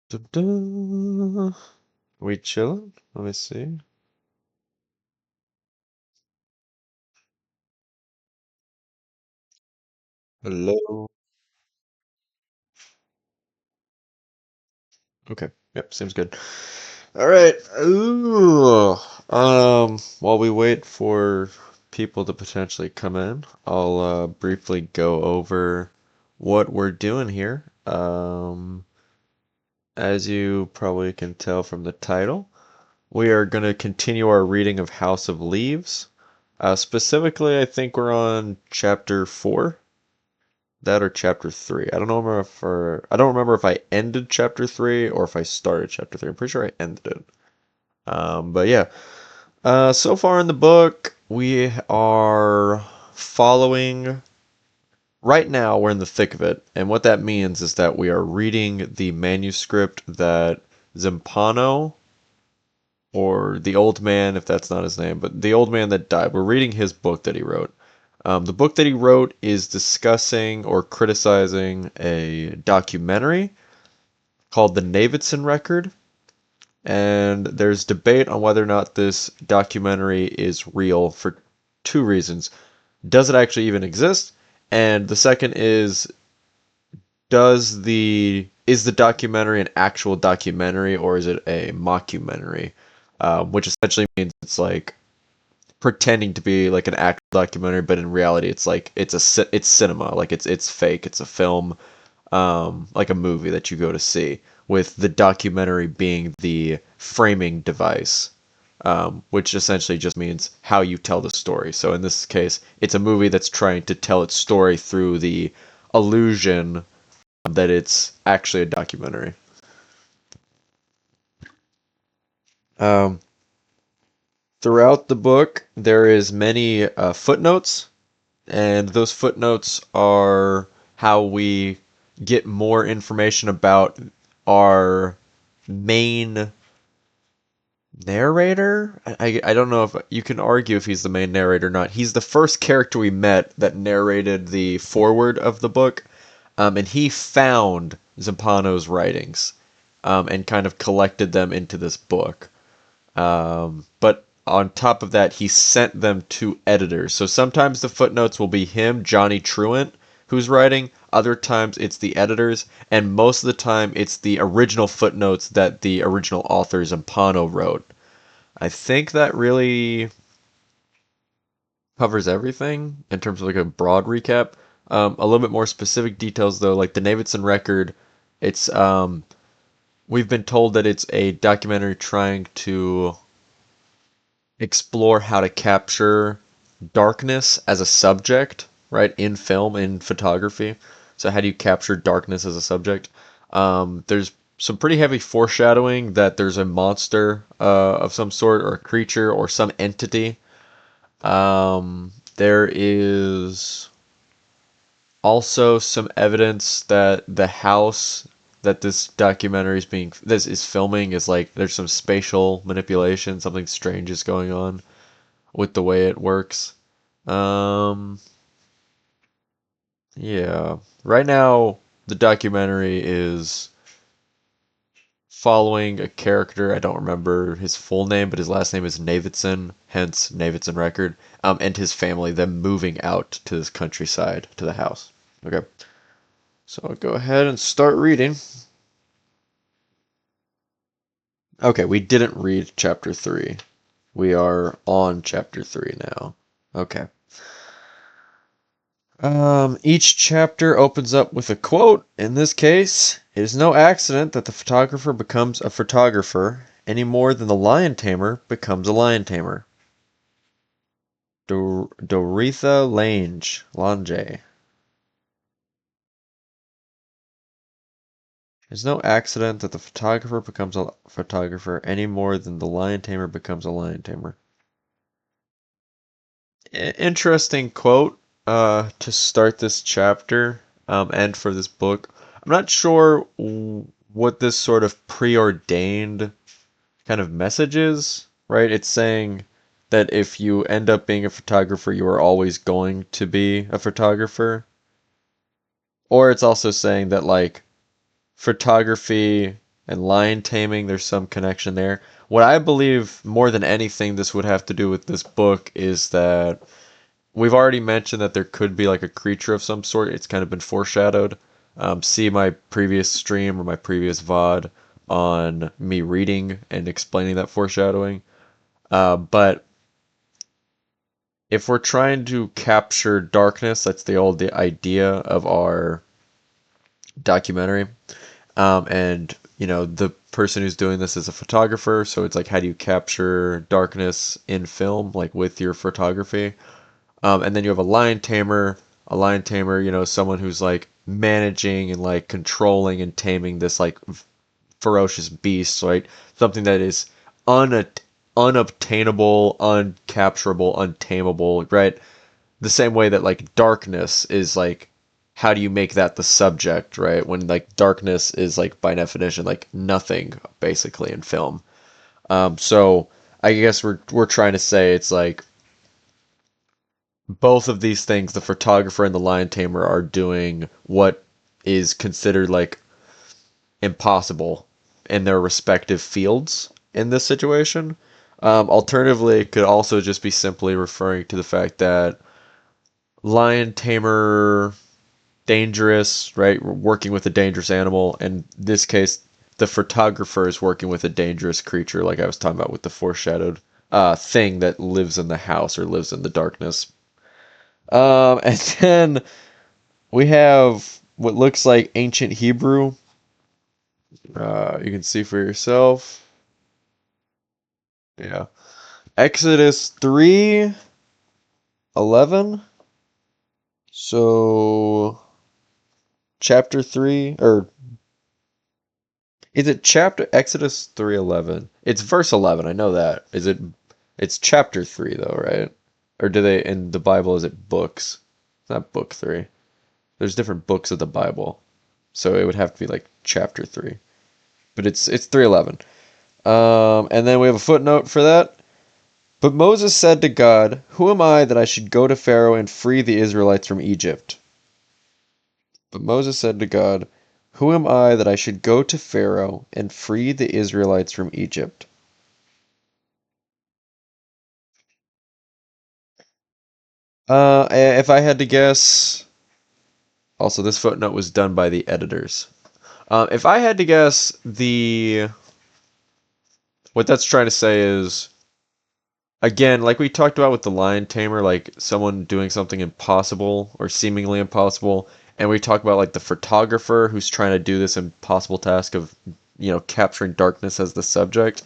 Da-da. We chilling? Let me see. Hello. Okay. Yep, seems good. All right. Ooh. While we wait for people to potentially come in, I'll briefly go over what we're doing here. As you probably can tell from the title, we are going to continue our reading of House of Leaves. Specifically, I think we're on chapter 4. That or chapter 3. I don't remember if I ended chapter 3 or if I started chapter 3. I'm pretty sure I ended it. But yeah. So far in the book, we are following. Right now, we're in the thick of it, and what that means is that we are reading the manuscript that Zampano, or the old man, if that's not his name, but the old man that died. We're reading his book that he wrote. The book that he wrote is discussing or criticizing a documentary called The Navidson Record, and there's debate on whether or not this documentary is real for two reasons. Does it actually even exist? And the second is the documentary an actual documentary or is it a mockumentary? Which essentially means it's like pretending to be like an actual documentary, but in reality, it's like it's cinema, like it's fake. It's a film, like a movie that you go to see, with the documentary being the framing device, which essentially just means how you tell the story. So in this case, it's a movie that's trying to tell its story through the illusion that it's actually a documentary. Um, Throughout the book, there is many footnotes, and those footnotes are how we get more information about our main narrator. I don't know if you can argue if he's the main narrator or not. He's the first character we met that narrated the foreword of the book, and he found Zampano's writings, and kind of collected them into this book. But on top of that, he sent them to editors. So sometimes the footnotes will be him, Johnny Truant, who's writing. Other times it's the editors, and most of the time it's the original footnotes that the original author Zampano wrote. I think that really covers everything in terms of like a broad recap. A little bit more specific details though, like the Navidson record, it's we've been told that it's a documentary trying to explore how to capture darkness as a subject, right, in film, in photography. So how do you capture darkness as a subject? There's some pretty heavy foreshadowing that there's a monster of some sort, or a creature, or some entity. There is also some evidence that the house that this is filming is like there's some spatial manipulation, something strange is going on with the way it works. Um, yeah. Right now, the documentary is following a character. I don't remember his full name, but his last name is Navidson, hence Navidson Record, and his family, them moving out to this countryside, to the house. Okay. So I'll go ahead and start reading. Okay, we didn't read chapter 3. We are on chapter 3 now. Okay. Each chapter opens up with a quote. In this case, it is no accident that the photographer becomes a photographer any more than the lion tamer becomes a lion tamer. Doretha Lange. It's no accident that the photographer becomes a photographer any more than the lion tamer becomes a lion tamer. Interesting quote to start this chapter, and for this book. I'm not sure what this sort of preordained kind of message is, right? It's saying that if you end up being a photographer, you are always going to be a photographer. Or it's also saying that, like, photography and lion taming. There's some connection there. What I believe more than anything this would have to do with this book is that we've already mentioned that there could be like a creature of some sort. It's kind of been foreshadowed. See my previous stream or my previous VOD on me reading and explaining that foreshadowing. But if we're trying to capture darkness, that's the idea of our documentary. And the person who's doing this is a photographer, so it's like, how do you capture darkness in film, like with your photography? And then you have a lion tamer. A lion tamer, someone who's like managing and like controlling and taming this like ferocious beast, right? Something that is unobtainable, uncapturable, untamable, right? The same way that like darkness is like, how do you make that the subject, right? When like darkness is like by definition like nothing basically in film. So I guess we're trying to say it's like both of these things, the photographer and the lion tamer, are doing what is considered like impossible in their respective fields in this situation. Alternatively, it could also just be simply referring to the fact that lion tamer, dangerous, right? Working with a dangerous animal. In this case, the photographer is working with a dangerous creature, like I was talking about with the foreshadowed thing that lives in the house or lives in the darkness. And then we have what looks like ancient Hebrew. You can see for yourself. Yeah. Exodus 3:11. So chapter 3, or is it chapter Exodus 3:11? It's verse 11. I know that. It's chapter 3 though, right? Or do they in the Bible, is it books? It's not book 3. There's different books of the Bible. So it would have to be like chapter 3. But it's 3:11. And then we have a footnote for that. But Moses said to God, "Who am I that I should go to Pharaoh and free the Israelites from Egypt?" But Moses said to God, "Who am I that I should go to Pharaoh and free the Israelites from Egypt?" If I had to guess, also this footnote was done by the editors. If I had to guess, the what that's trying to say is, again, like we talked about with the lion tamer, like someone doing something impossible or seemingly impossible, and we talk about like the photographer who's trying to do this impossible task of, capturing darkness as the subject.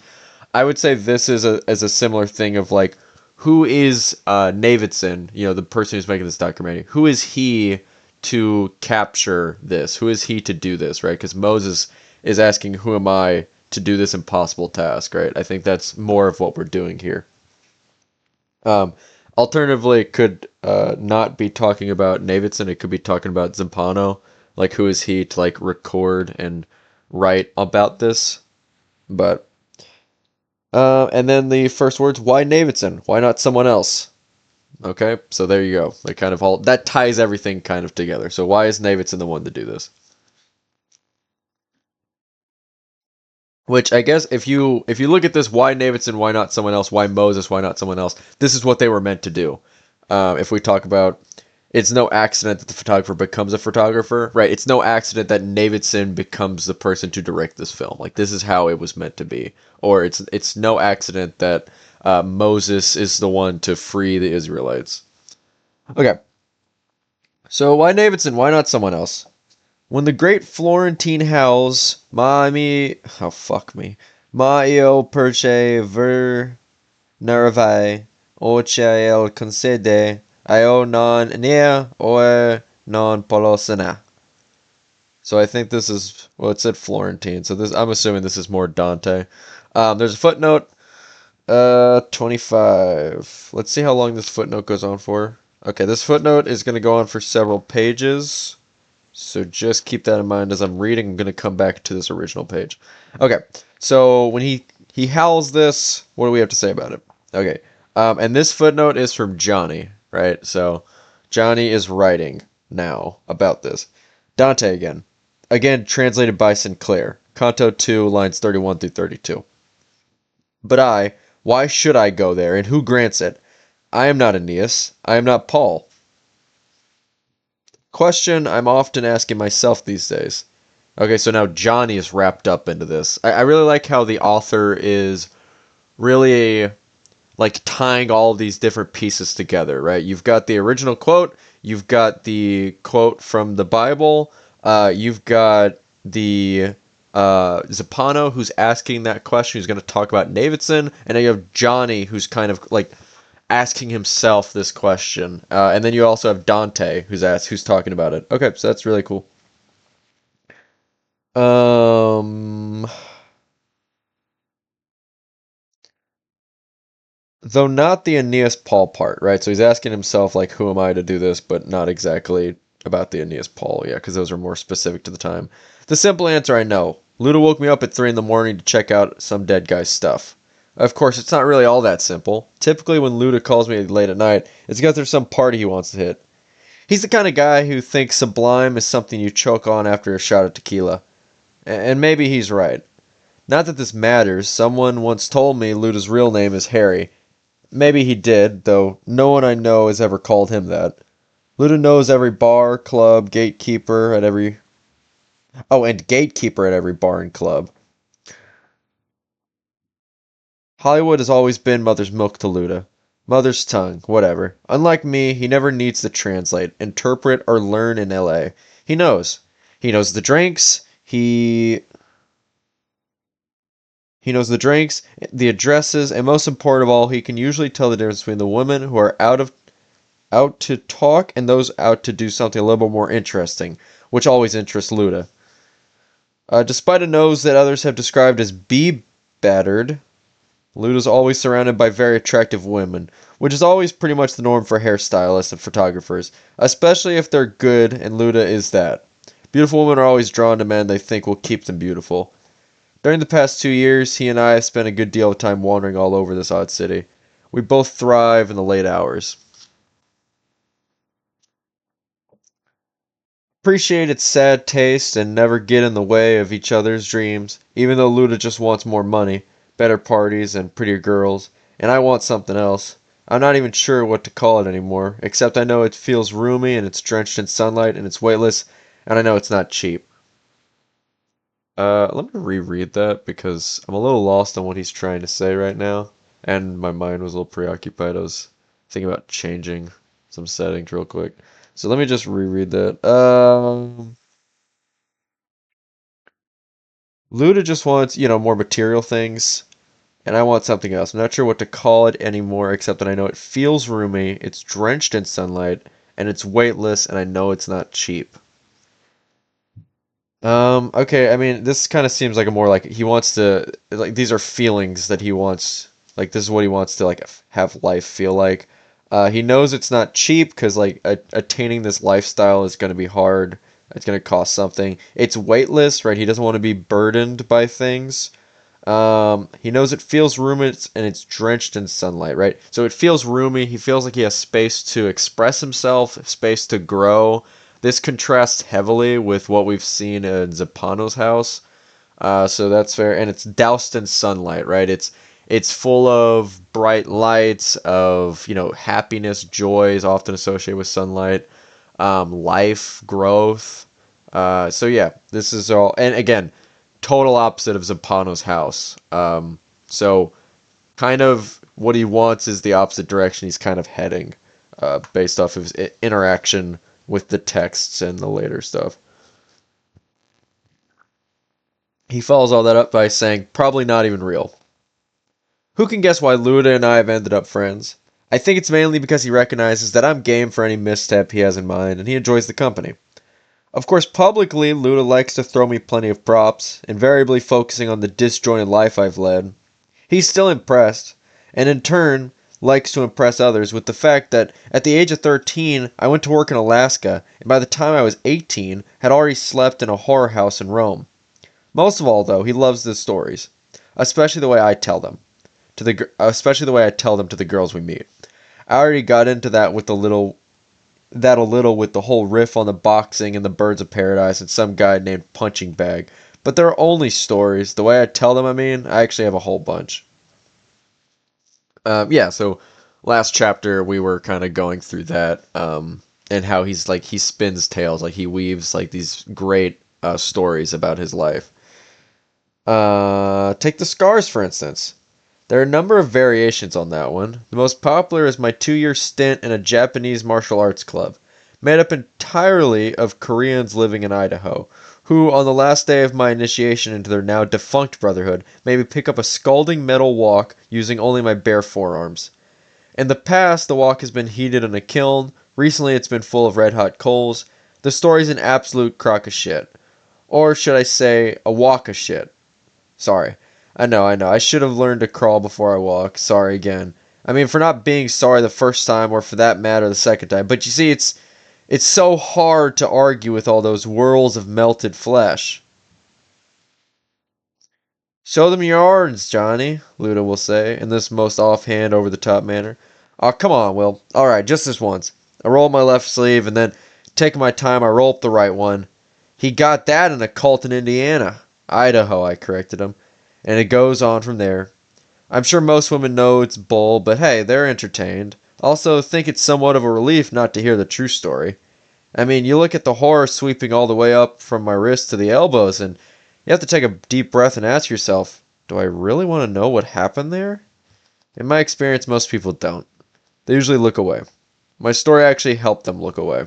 I would say this is a similar thing of like, who is Navidson, the person who's making this documentary? Who is he to capture this? Who is he to do this, right? Because Moses is asking, who am I to do this impossible task, right? I think that's more of what we're doing here. Alternatively, it could not be talking about Navidson. It could be talking about Zampano. Like, who is he to like record and write about this? But and then the first words, why Navidson? Why not someone else? Okay, so there you go. They kind of all that ties everything kind of together. So why is Navidson the one to do this? Which I guess if you look at this, why Navidson? Why not someone else? Why Moses? Why not someone else? This is what they were meant to do. If we talk about, it's no accident that the photographer becomes a photographer, right? It's no accident that Navidson becomes the person to direct this film. Like, this is how it was meant to be. Or it's no accident that Moses is the one to free the Israelites. Okay, so why Navidson? Why not someone else? When the great Florentine howls, oh fuck me, ma io perche ver nervae, oce el concede, io non nia or non polosena. So I think this is, well, it said Florentine, so this, I'm assuming this is more Dante. There's a footnote, 25. Let's see how long this footnote goes on for. Okay, this footnote is going to go on for several pages. So just keep that in mind as I'm reading. I'm going to come back to this original page. Okay, so when he howls this, what do we have to say about it? Okay, and this footnote is from Johnny, right? So Johnny is writing now about this. Dante again. Again, translated by Sinclair. Canto 2, lines 31 through 32. But I, why should I go there, and who grants it? I am not Aeneas. I am not Paul. Question I'm often asking myself these days. Okay, so now Johnny is wrapped up into this. I really like how the author is really like tying all these different pieces together, right? You've got the original quote, you've got the quote from the Bible, you've got the Zappano who's asking that question, who's going to talk about Davidson, and then you have Johnny who's kind of like asking himself this question, and then you also have Dante who's talking about it. Okay, so that's really cool. Um, Though not the Aeneas Paul part, right? So he's asking himself, like, who am I to do this, but not exactly about the Aeneas Paul, yeah, because those are more specific to the time. The simple answer I know. Luda woke me up at 3 in the morning to check out some dead guy's stuff. Of course, it's not really all that simple. Typically, when Luda calls me late at night, it's because there's some party he wants to hit. He's the kind of guy who thinks Sublime is something you choke on after a shot of tequila. And maybe he's right. Not that this matters. Someone once told me Luda's real name is Harry. Maybe he did, though no one I know has ever called him that. Luda knows every bar, club, gatekeeper at every... Oh, and gatekeeper at every bar and club. Hollywood has always been Mother's milk to Luda. Mother's tongue, whatever. Unlike me, he never needs to translate, interpret, or learn in LA. He knows. He knows the drinks, he knows the drinks, the addresses, and most important of all, he can usually tell the difference between the women who are out to talk and those out to do something a little bit more interesting, which always interests Luda. Despite a nose that others have described as bee-battered, Luda's always surrounded by very attractive women, which is always pretty much the norm for hairstylists and photographers, especially if they're good, and Luda is that. Beautiful women are always drawn to men they think will keep them beautiful. During the past 2 years, he and I have spent a good deal of time wandering all over this odd city. We both thrive in the late hours. Appreciate its sad taste and never get in the way of each other's dreams, even though Luda just wants more money, better parties, and prettier girls, and I want something else. I'm not even sure what to call it anymore, except I know it feels roomy and it's drenched in sunlight and it's weightless, and I know it's not cheap. Let me reread that because I'm a little lost on what he's trying to say right now, and my mind was a little preoccupied. I was thinking about changing some settings real quick. So let me just reread that. Luda just wants, more material things, and I want something else. I'm not sure what to call it anymore, except that I know it feels roomy, it's drenched in sunlight, and it's weightless, and I know it's not cheap. Okay, I mean, this kind of seems like a more like he wants to, like, these are feelings that he wants, like, this is what he wants to, like, have life feel like. He knows it's not cheap because, like, attaining this lifestyle is going to be hard. It's going to cost something. It's weightless, right? He doesn't want to be burdened by things. He knows it feels roomy and it's drenched in sunlight, right? So it feels roomy. He feels like he has space to express himself, space to grow. This contrasts heavily with what we've seen in Zappano's house. So that's fair. And it's doused in sunlight, right? It's full of bright lights, of, happiness, joy is often associated with sunlight, life, growth. So yeah, this is all, and again, total opposite of Zappano's house. So kind of what he wants is the opposite direction he's kind of heading, based off of his interaction with the texts and the later stuff. He follows all that up by saying, probably not even real. Who can guess why Luda and I have ended up friends? I think it's mainly because he recognizes that I'm game for any misstep he has in mind, and he enjoys the company. Of course, publicly, Luda likes to throw me plenty of props, invariably focusing on the disjointed life I've led. He's still impressed, and in turn, likes to impress others with the fact that at the age of 13, I went to work in Alaska, and by the time I was 18, had already slept in a horror house in Rome. Most of all, though, he loves the stories, especially the way I tell them especially the way I tell them to the girls we meet. I already got into that a little with the whole riff on the boxing and the birds of paradise and some guy named Punching Bag. but they're only stories. The way I tell them, I mean, I actually have a whole bunch. Yeah, so last chapter we were kind of going through that, and how he's like he spins tales, like he weaves like these great stories about his life. Take the scars for instance. There are a number of variations on that one. The most popular is my 2 year stint in a Japanese martial arts club, made up entirely of Koreans living in Idaho, who, on the last day of my initiation into their now defunct brotherhood, made me pick up a scalding metal wok using only my bare forearms. In the past, the wok has been heated in a kiln. Recently, it's been full of red hot coals. The story's an absolute crock of shit. Or should I say, a wok of shit. Sorry. I know. I should have learned to crawl before I walk. Sorry again. I mean, for not being sorry the first time, or for that matter, the second time. But you see, it's so hard to argue with all those whirls of melted flesh. Show them your arms, Johnny, Luda will say, in this most offhand, over-the-top manner. Oh, come on, Will. Alright, just this once. I roll my left sleeve, and then, taking my time, I roll up the right one. He got that in a cult in Indiana. Idaho, I corrected him. And it goes on from there. I'm sure most women know it's bull, but hey, they're entertained. Also, think it's somewhat of a relief not to hear the true story. I mean, you look at the horror sweeping all the way up from my wrists to the elbows, and you have to take a deep breath and ask yourself, do I really want to know what happened there? In my experience, most people don't. They usually look away. My story actually helped them look away.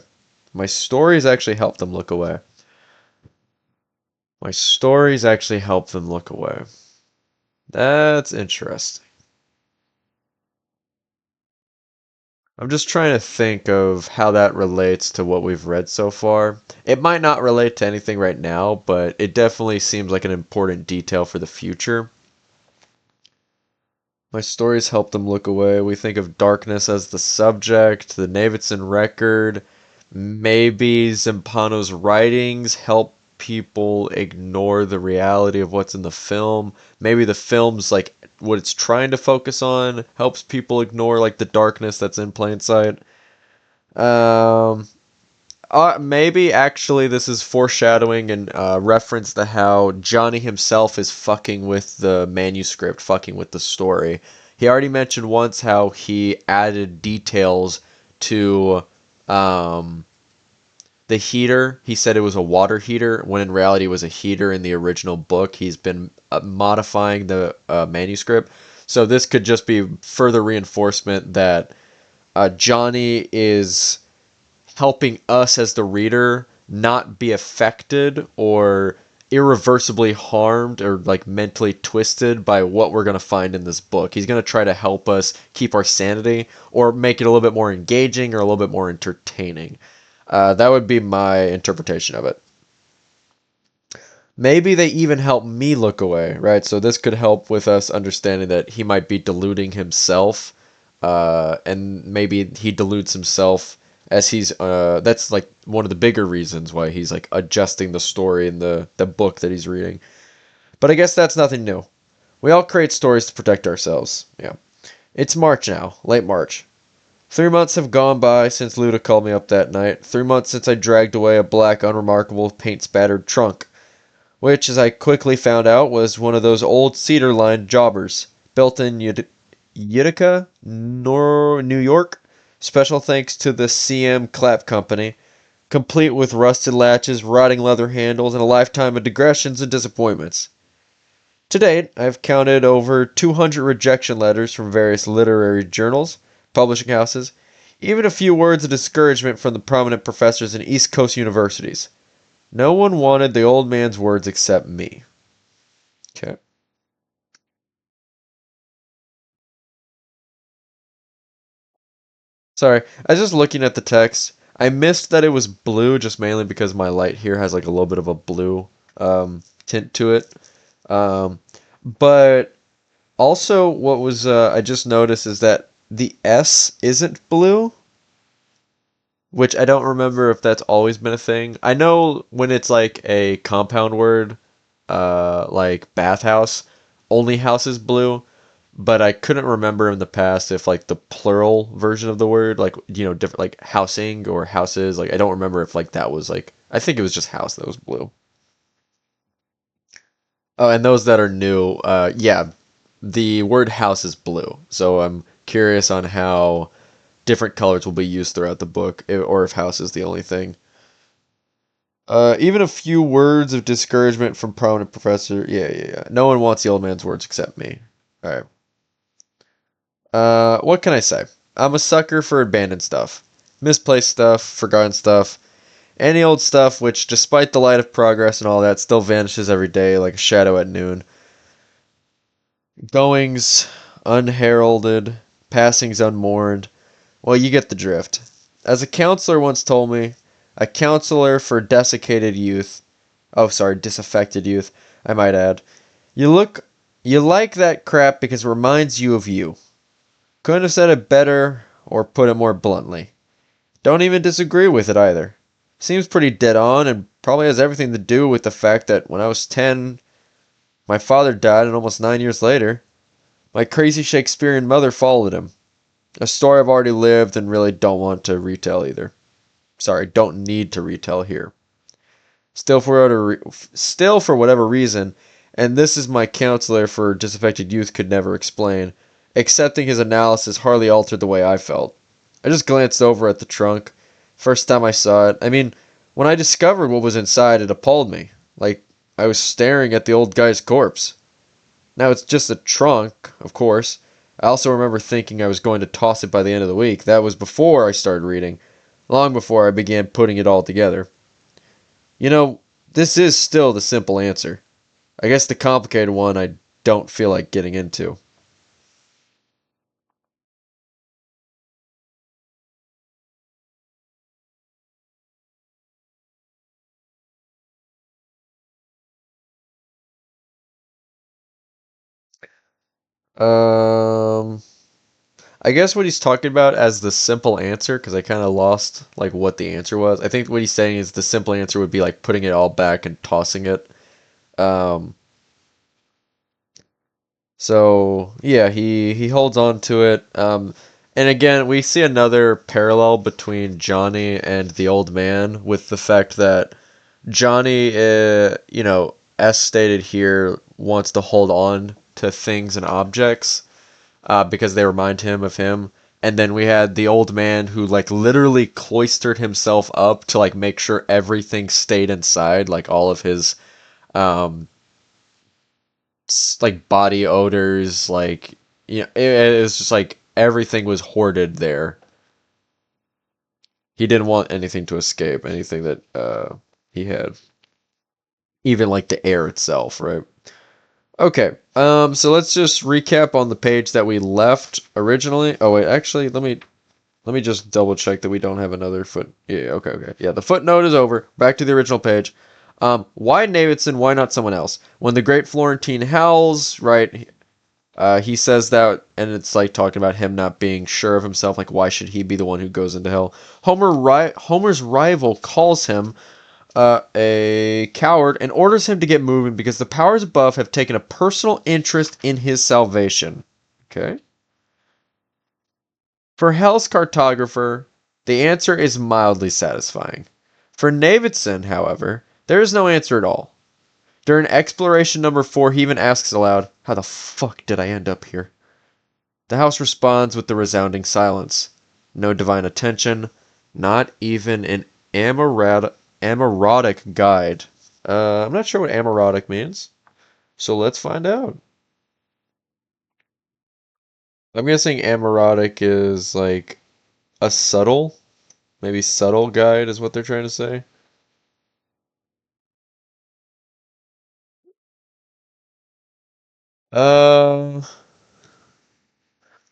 My stories actually helped them look away. My stories actually help them look away. That's interesting. I'm just trying to think of how that relates to what we've read so far. It might not relate to anything right now, but it definitely seems like an important detail for the future. My stories help them look away. We think of darkness as the subject, the Navidson record. Maybe Zampano's writings help people ignore the reality of what's in the film. Maybe the film's like what it's trying to focus on helps people ignore like the darkness that's in plain sight. Um, Maybe actually this is foreshadowing and reference to how Johnny himself is fucking with the manuscript, fucking with the story. He already mentioned once how he added details to um, the heater. He said it was a water heater when in reality it was a heater in the original book. He's been modifying the manuscript. So this could just be further reinforcement that Johnny is helping us as the reader not be affected or irreversibly harmed or like mentally twisted by what we're going to find in this book. He's going to try to help us keep our sanity or make it a little bit more engaging or a little bit more entertaining. That would be my interpretation of it. Maybe they even help me look away, right? So this could help with us understanding that he might be deluding himself, and maybe he deludes himself as he's. That's like one of the bigger reasons why he's like adjusting the story in the book that he's reading. But I guess that's nothing new. We all create stories to protect ourselves. Yeah. It's March now, late March. 3 months have gone by since Luda called me up that night. 3 months since I dragged away a black, unremarkable, paint-spattered trunk, which, as I quickly found out, was one of those old cedar-lined jobbers, built in Utica, New York. Special thanks to the CM Clap Company, complete with rusted latches, rotting leather handles, and a lifetime of digressions and disappointments. To date, I've counted over 200 rejection letters from various literary journals, publishing houses, even a few words of discouragement from the prominent professors in East Coast universities. No one wanted the old man's words except me. Okay. Sorry, I was just looking at the text. I missed that it was blue just mainly because my light here has like a little bit of a blue tint to it. Um, but also, what was I just noticed is that the S isn't blue, which I don't remember if that's always been a thing. I know when it's like a compound word, like bathhouse, only house is blue, but I couldn't remember in the past if like the plural version of the word, like different like housing or houses, like I don't remember if like that was like I think it was just house that was blue. Oh, and those that are new, yeah, the word house is blue. So I'm curious on how different colors will be used throughout the book, or if house is the only thing. Even a few words of discouragement from prominent professor. Yeah, yeah, yeah. No one wants the old man's words except me. All right. What can I say? I'm a sucker for abandoned stuff, misplaced stuff, forgotten stuff, any old stuff which, despite the light of progress and all that, still vanishes every day like a shadow at noon. Goings unheralded, passings unmourned. Well, you get the drift. As a counselor once told me, a counselor for desiccated youth, oh, sorry, disaffected youth, I might add, you look, you like that crap because it reminds you of you. Couldn't have said it better or put it more bluntly. Don't even disagree with it either. Seems pretty dead on and probably has everything to do with the fact that when I was 10, my father died and almost 9 years later, my crazy Shakespearean mother followed him. A story I've already lived and really don't want to retell either. Sorry, don't need to retell here. Still for whatever reason, and this is my counselor for disaffected youth could never explain, accepting his analysis hardly altered the way I felt. I just glanced over at the trunk. First time I saw it. I mean, when I discovered what was inside, it appalled me. Like, I was staring at the old guy's corpse. Now, it's just a trunk, of course. I also remember thinking I was going to toss it by the end of the week. That was before I started reading, long before I began putting it all together. You know, this is still the simple answer. I guess the complicated one I don't feel like getting into. Um, I guess what he's talking about as the simple answer, because I kind of lost like what the answer was. I think what he's saying is the simple answer would be like putting it all back and tossing it. Um, so yeah, he holds on to it. And again, we see another parallel between Johnny and the old man with the fact that Johnny, as stated here, wants to hold on to things and objects because they remind him of him. And then we had the old man who like literally cloistered himself up to like make sure everything stayed inside, like all of his um, like body odors, like it was just like everything was hoarded there. He didn't want anything to escape, anything that he had, even like the air itself, right? Okay, so let's just recap on the page that we left originally. Oh wait, actually, let me just double check that we don't have another foot. Yeah, okay, okay. Yeah, the footnote is over. Back to the original page. Why Davidson? Why not someone else? When the great Florentine howls, right? He says that, and it's like talking about him not being sure of himself. Like, why should he be the one who goes into hell? Homer's rival calls him a coward and orders him to get moving because the powers above have taken a personal interest in his salvation. Okay. For Hell's cartographer, the answer is mildly satisfying. For Davidson, however, there is no answer at all. During exploration number 4, he even asks aloud, "How the fuck did I end up here?" The house responds with the resounding silence. No divine attention, not even an amorotic guide. I'm not sure what amorotic means, so let's find out. I'm guessing amorotic is like a subtle, maybe subtle guide is what they're trying to say. Uh,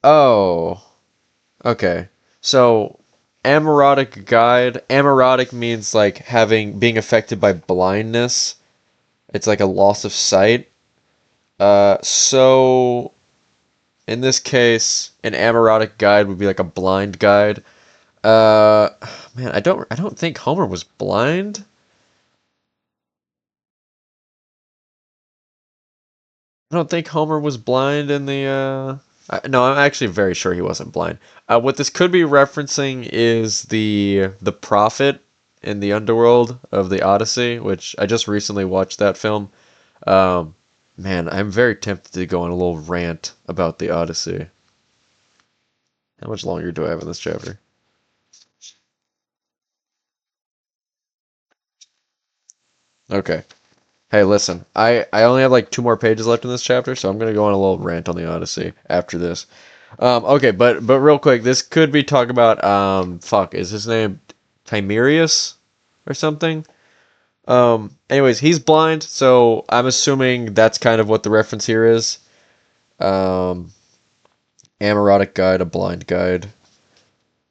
oh, okay. So, amorotic guide. Amorotic means like being affected by blindness. It's like a loss of sight. So in this case, an amorotic guide would be like a blind guide. Uh, man, I don't think Homer was blind. I don't think Homer was blind in the no, I'm actually very sure he wasn't blind. What this could be referencing is the prophet in the underworld of the Odyssey, which I just recently watched that film. Man, I'm very tempted to go on a little rant about the Odyssey. How much longer do I have in this chapter? Okay. Hey, listen. I only have like 2 more pages left in this chapter, so I'm gonna go on a little rant on the Odyssey after this. Okay, but real quick, this could be talk about fuck, is his name Timerius or something? Anyways, he's blind, so I'm assuming that's kind of what the reference here is. Um, Amorotic guide, a blind guide.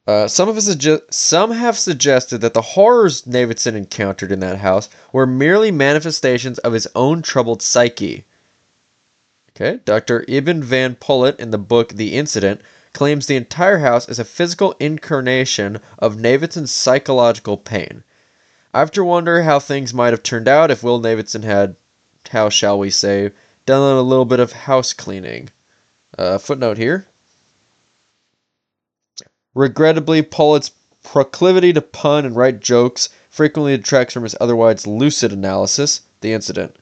Some have suggested that the horrors Davidson encountered in that house were merely manifestations of his own troubled psyche. Okay, Dr. Ibn Van Pullet in the book The Incident claims the entire house is a physical incarnation of Davidson's psychological pain. I have to wonder how things might have turned out if Will Davidson had, how shall we say, done a little bit of house cleaning. Footnote here. Regrettably, Pollitt's proclivity to pun and write jokes frequently detracts from his otherwise lucid analysis, The Incident.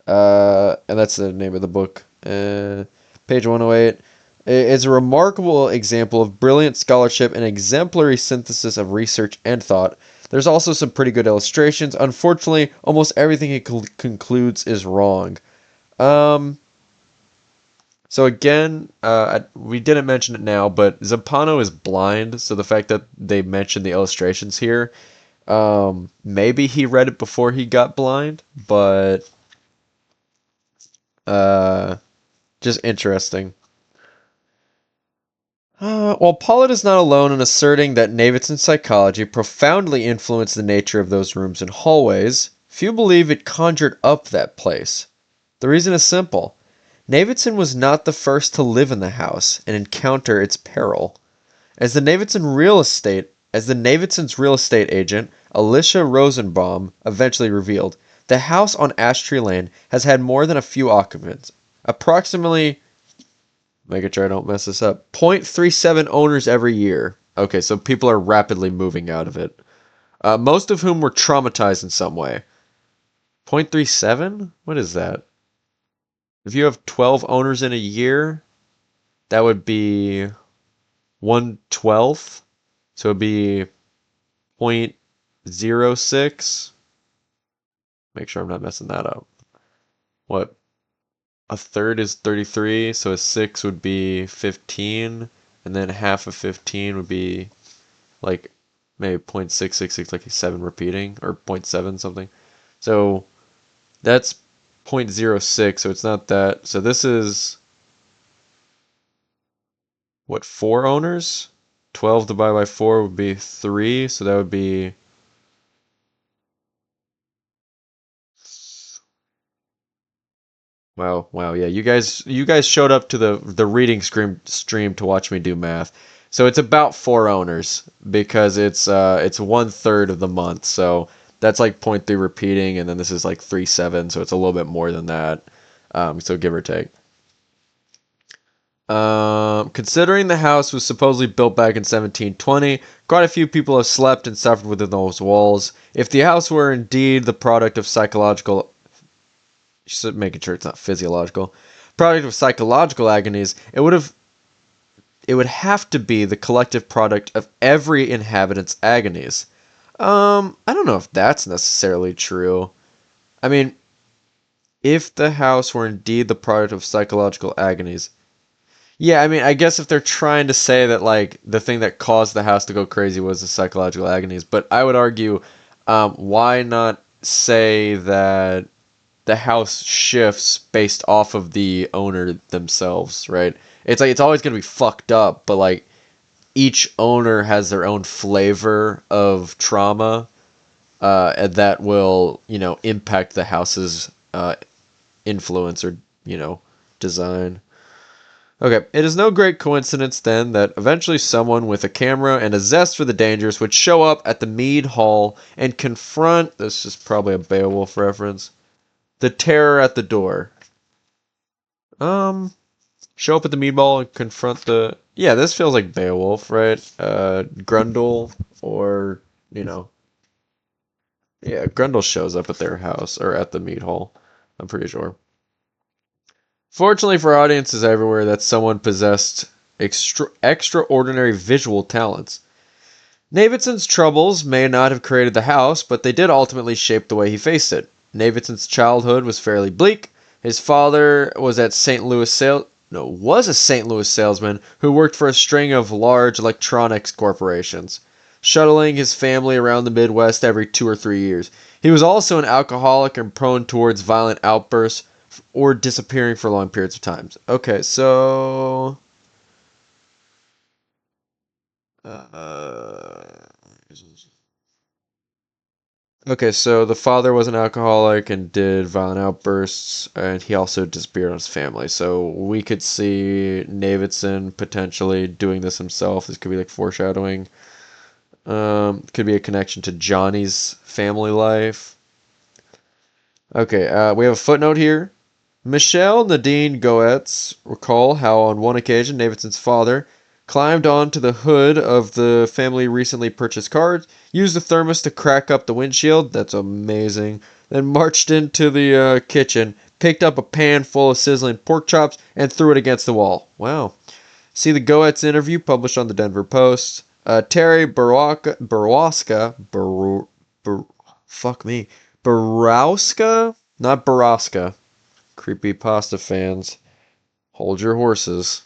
And that's the name of the book. Page 108. It's a remarkable example of brilliant scholarship and exemplary synthesis of research and thought. There's also some pretty good illustrations. Unfortunately, almost everything he concludes is wrong. So again, we didn't mention it now, but Zampano is blind, so the fact that they mentioned the illustrations here, maybe he read it before he got blind, but just interesting. While Pollitt is not alone in asserting that Davidson's psychology profoundly influenced the nature of those rooms and hallways, few believe it conjured up that place. The reason is simple. Davidson was not the first to live in the house and encounter its peril. As the Davidson's real estate agent, Alicia Rosenbaum, eventually revealed, the house on Ash Tree Lane has had more than a few occupants. Approximately, making sure I don't mess this up, 0.37 owners every year. Okay, so people are rapidly moving out of it. Most of whom were traumatized in some way. 0.37? What is that? If you have 12 owners in a year, that would be 1/12. So it'd be 0.06. Make sure I'm not messing that up. What? A third is 33, so a 6 would be 15, and then half of 15 would be like maybe 0.666, like a 7 repeating, or 0.7 something. So that's 0.06, so it's not that. So this is, what, 4 owners? 12 divided by 4 would be 3, so that would be... Wow, yeah. You guys showed up to the reading stream to watch me do math. So it's about 4 owners because it's 1/3 of the month. So that's like point 0.3 repeating, and then this is like 3/7, so it's a little bit more than that. So give or take. Considering the house was supposedly built back in 1720, quite a few people have slept and suffered within those walls. If the house were indeed the product of psychological, making sure it's not physiological, product of psychological agonies, it would have to be the collective product of every inhabitant's agonies. I don't know if that's necessarily true. I mean, if the house were indeed the product of psychological agonies, yeah, I mean, I guess if they're trying to say that, like, the thing that caused the house to go crazy was the psychological agonies, but I would argue, why not say that the house shifts based off of the owner themselves, right? It's like it's always gonna be fucked up, but like each owner has their own flavor of trauma, and that will, impact the house's influence or, design. Okay, it is no great coincidence then that eventually someone with a camera and a zest for the dangerous would show up at the Mead Hall and confront, this is probably a Beowulf reference, the terror at the door. Um, Show up at the Mead Hall and confront the, yeah, this feels like Beowulf, right? Grundle, or, yeah, Grundle shows up at their house, or at the Mead Hall, I'm pretty sure. Fortunately for audiences everywhere, that someone possessed extraordinary visual talents. Davidson's troubles may not have created the house, but they did ultimately shape the way he faced it. Davidson's childhood was fairly bleak. His father was at St. Louis was a St. Louis salesman who worked for a string of large electronics corporations, shuttling his family around the Midwest every 2 or 3 years. He was also an alcoholic and prone towards violent outbursts or disappearing for long periods of time. Okay, so uh, Okay, so the father was an alcoholic and did violent outbursts, and he also disappeared on his family. So we could see Davidson potentially doing this himself. This could be like foreshadowing. Could be a connection to Johnny's family life. Okay, we have a footnote here. Michelle Nadine Goetz recall how on one occasion Davidson's father climbed onto the hood of the family recently purchased car, used the thermos to crack up the windshield. That's amazing. Then marched into the kitchen, picked up a pan full of sizzling pork chops, and threw it against the wall. Wow. See the Goetz interview published on the Denver Post. Terry fuck me, Borowska, not Baraska. Creepy pasta fans, hold your horses.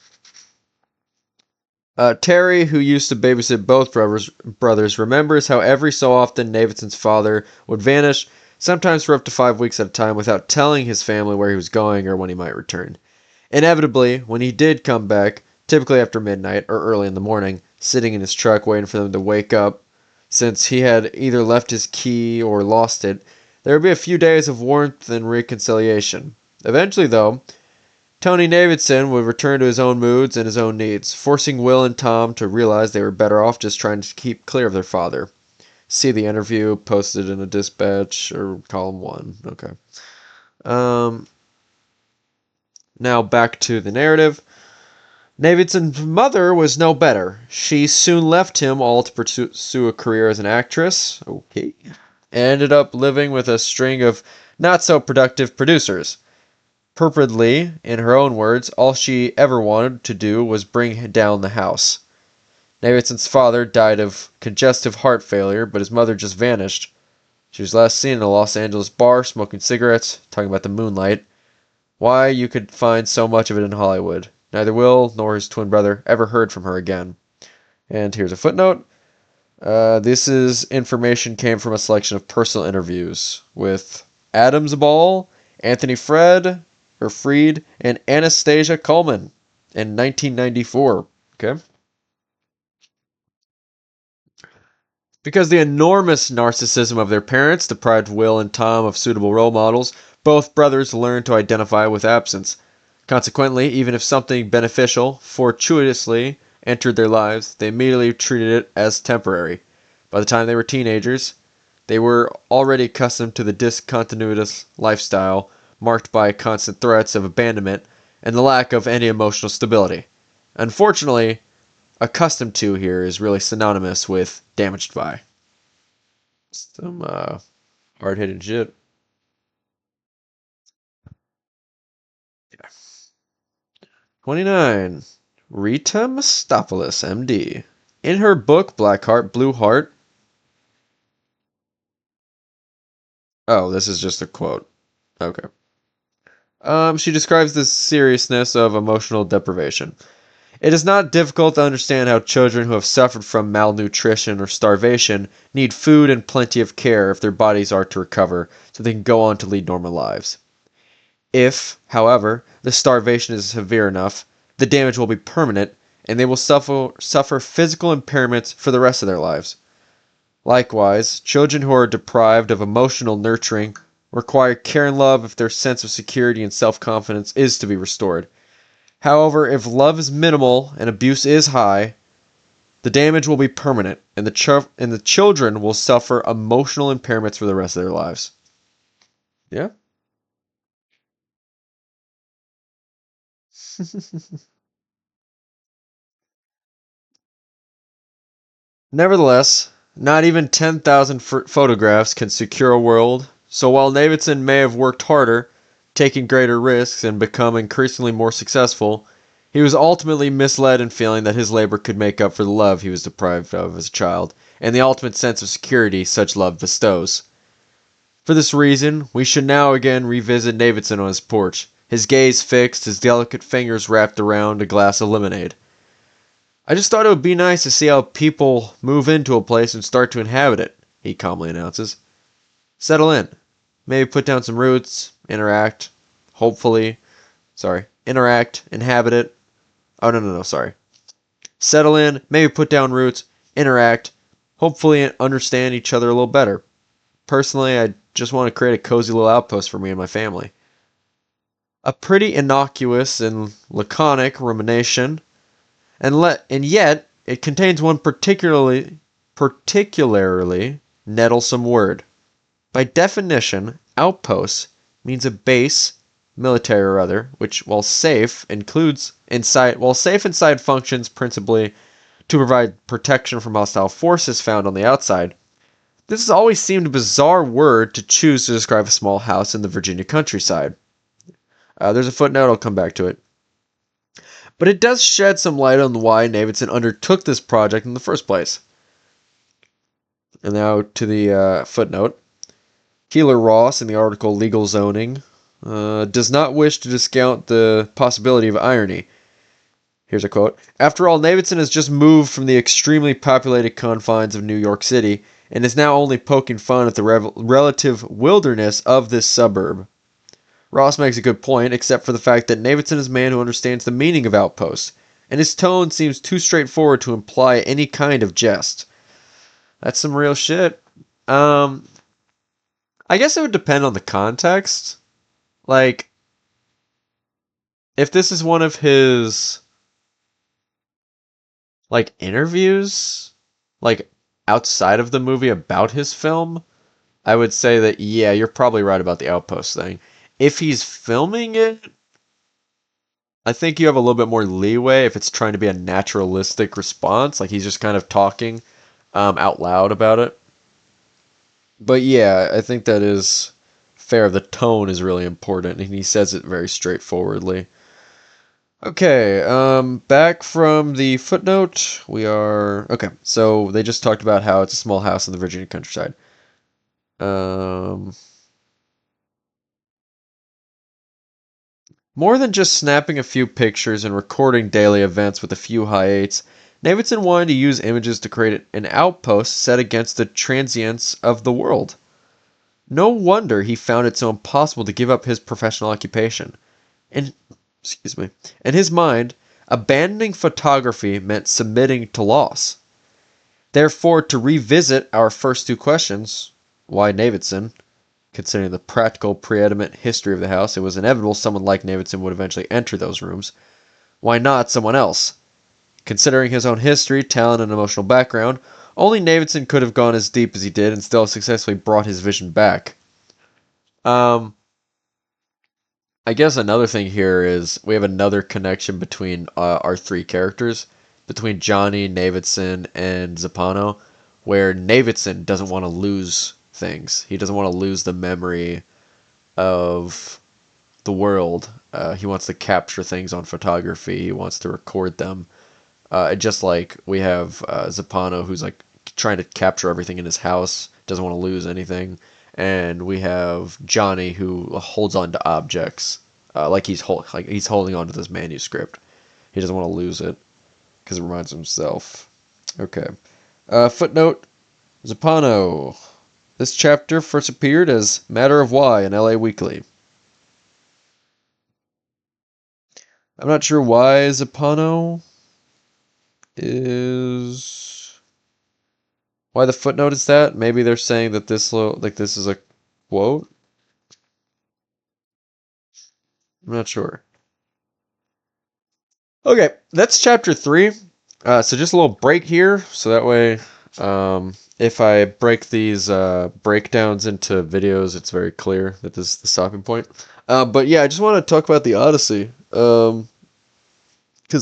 Terry, who used to babysit both brothers, remembers how every so often Davidson's father would vanish, sometimes for up to 5 weeks at a time, without telling his family where he was going or when he might return. Inevitably, when he did come back, typically after midnight or early in the morning, sitting in his truck waiting for them to wake up, since he had either left his key or lost it, there would be a few days of warmth and reconciliation. Eventually, though, Tony Davidson would return to his own moods and his own needs, forcing Will and Tom to realize they were better off just trying to keep clear of their father. See the interview posted in a dispatch or column 1. Okay. Um, Now back to the narrative. Davidson's mother was no better. She soon left him all to pursue a career as an actress. Okay. And ended up living with a string of not so productive producers. Purportedly, in her own words, all she ever wanted to do was bring down the house. Davidson's father died of congestive heart failure, but his mother just vanished. She was last seen in a Los Angeles bar smoking cigarettes, talking about the moonlight. Why you could find so much of it in Hollywood. Neither Will nor his twin brother ever heard from her again. And here's a footnote. This is information came from a selection of personal interviews with Adams Ball, Anthony Freed, and Anastasia Coleman in 1994. Okay. Because the enormous narcissism of their parents deprived Will and Tom of suitable role models, both brothers learned to identify with absence. Consequently, even if something beneficial fortuitously entered their lives, they immediately treated it as temporary. By the time they were teenagers, they were already accustomed to the discontinuous lifestyle marked by constant threats of abandonment and the lack of any emotional stability. Unfortunately, accustomed to here is really synonymous with damaged by. Some hard-hitting shit. 29. Rita Mistopoulos, MD. In her book Black Heart, Blue Heart. Oh, this is just a quote. Okay. She describes the seriousness of emotional deprivation. It is not difficult to understand how children who have suffered from malnutrition or starvation need food and plenty of care if their bodies are to recover so they can go on to lead normal lives. If, however, the starvation is severe enough, the damage will be permanent and they will suffer physical impairments for the rest of their lives. Likewise, children who are deprived of emotional nurturing require care and love if their sense of security and self-confidence is to be restored. However, if love is minimal and abuse is high, the damage will be permanent, and the children will suffer emotional impairments for the rest of their lives. Yeah. Nevertheless, not even 10,000 photographs can secure a world, so while Davidson may have worked harder, taking greater risks and become increasingly more successful, he was ultimately misled in feeling that his labor could make up for the love he was deprived of as a child, and the ultimate sense of security such love bestows. For this reason, we should now again revisit Davidson on his porch, his gaze fixed, his delicate fingers wrapped around a glass of lemonade. I just thought it would be nice to see how people move into a place and start to inhabit it, he calmly announces. Settle in. Maybe put down some roots, interact, inhabit it. Oh, no, sorry. Settle in, maybe put down roots, interact, hopefully understand each other a little better. Personally, I just want to create a cozy little outpost for me and my family. A pretty innocuous and laconic rumination, and yet it contains one particularly nettlesome word. By definition, outpost means a base, military or other, which while safe inside functions principally to provide protection from hostile forces found on the outside. This has always seemed a bizarre word to choose to describe a small house in the Virginia countryside. There's a footnote, I'll come back to it. But it does shed some light on why Davidson undertook this project in the first place. And now to the footnote. Keeler Ross, in the article Legal Zoning, does not wish to discount the possibility of irony. Here's a quote. After all, Davidson has just moved from the extremely populated confines of New York City and is now only poking fun at the relative wilderness of this suburb. Ross makes a good point, except for the fact that Davidson is a man who understands the meaning of outposts, and his tone seems too straightforward to imply any kind of jest. That's some real shit. I guess it would depend on the context. Like, if this is one of his, like, interviews, like, outside of the movie about his film, I would say that, yeah, you're probably right about the outpost thing. If he's filming it, I think you have a little bit more leeway if it's trying to be a naturalistic response, like he's just kind of talking out loud about it. But yeah, I think that is fair. The tone is really important, and he says it very straightforwardly. Okay, back from the footnote, we are... Okay, so they just talked about how it's a small house in the Virginia countryside. More than just snapping a few pictures and recording daily events with a few hiatus, Davidson wanted to use images to create an outpost set against the transience of the world. No wonder he found it so impossible to give up his professional occupation. In his mind, abandoning photography meant submitting to loss. Therefore, to revisit our first two questions, why Davidson? Considering the practical, preeminent history of the house, it was inevitable someone like Davidson would eventually enter those rooms. Why not someone else? Considering his own history, talent, and emotional background, only Davidson could have gone as deep as he did and still successfully brought his vision back. I guess another thing here is we have another connection between our three characters, between Johnny, Davidson, and Zappano, where Davidson doesn't want to lose things. He doesn't want to lose the memory of the world. He wants to capture things on photography. He wants to record them. Just like we have Zappano, who's like trying to capture everything in his house, doesn't want to lose anything. And we have Johnny, who holds on to objects, like he's holding on to this manuscript. He doesn't want to lose it because it reminds himself. Okay. Footnote: Zappano. This chapter first appeared as Matter of Why in LA Weekly. I'm not sure why Zappano is... Why the footnote is that? Maybe they're saying that this is a quote? I'm not sure. Okay, that's chapter 3. So just a little break here, so that way, if I break these breakdowns into videos, it's very clear that this is the stopping point. But yeah, I just want to talk about the Odyssey, because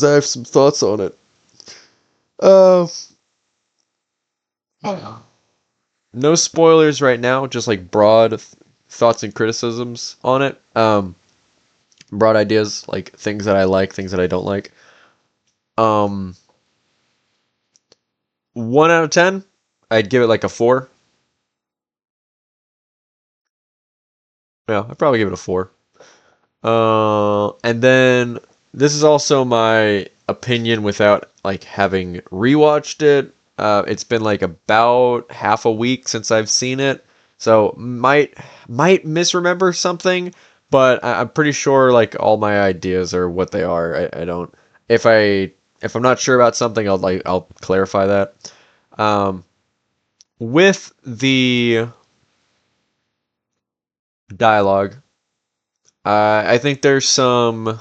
I have some thoughts on it. No spoilers right now, just like broad thoughts and criticisms on it. broad ideas, like things that I like, things that I don't like. Um, 1 out of 10, I'd give it like a 4. Yeah, I'd probably give it a 4. And then this is also my opinion without like having rewatched it. It's been like about half a week since I've seen it, so might misremember something, but I'm pretty sure like all my ideas are what they are. I don't if I if I'm not sure about something, I'll clarify that. Um, with the dialogue, I think there's some.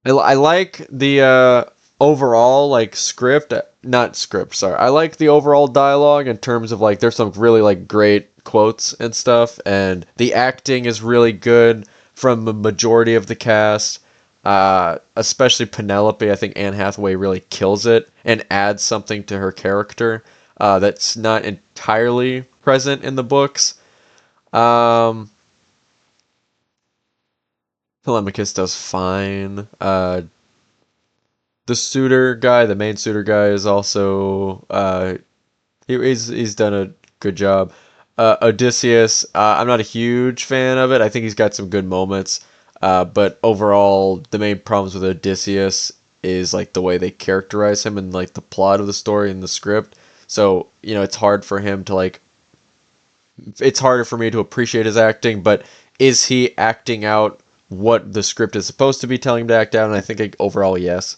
I like the overall like script, not script. Sorry, I like the overall dialogue in terms of like there's some really like great quotes and stuff, and the acting is really good from the majority of the cast. Especially Penelope, I think Anne Hathaway really kills it and adds something to her character that's not entirely present in the books. Um, Telemachus does fine. The suitor guy, the main suitor guy, is also he's done a good job. Odysseus, I'm not a huge fan of it. I think he's got some good moments, but overall, the main problems with Odysseus is like the way they characterize him and like the plot of the story and the script. So it's hard for him to like. It's harder for me to appreciate his acting, but is he acting out what the script is supposed to be telling him to act out? And I think like, overall, yes.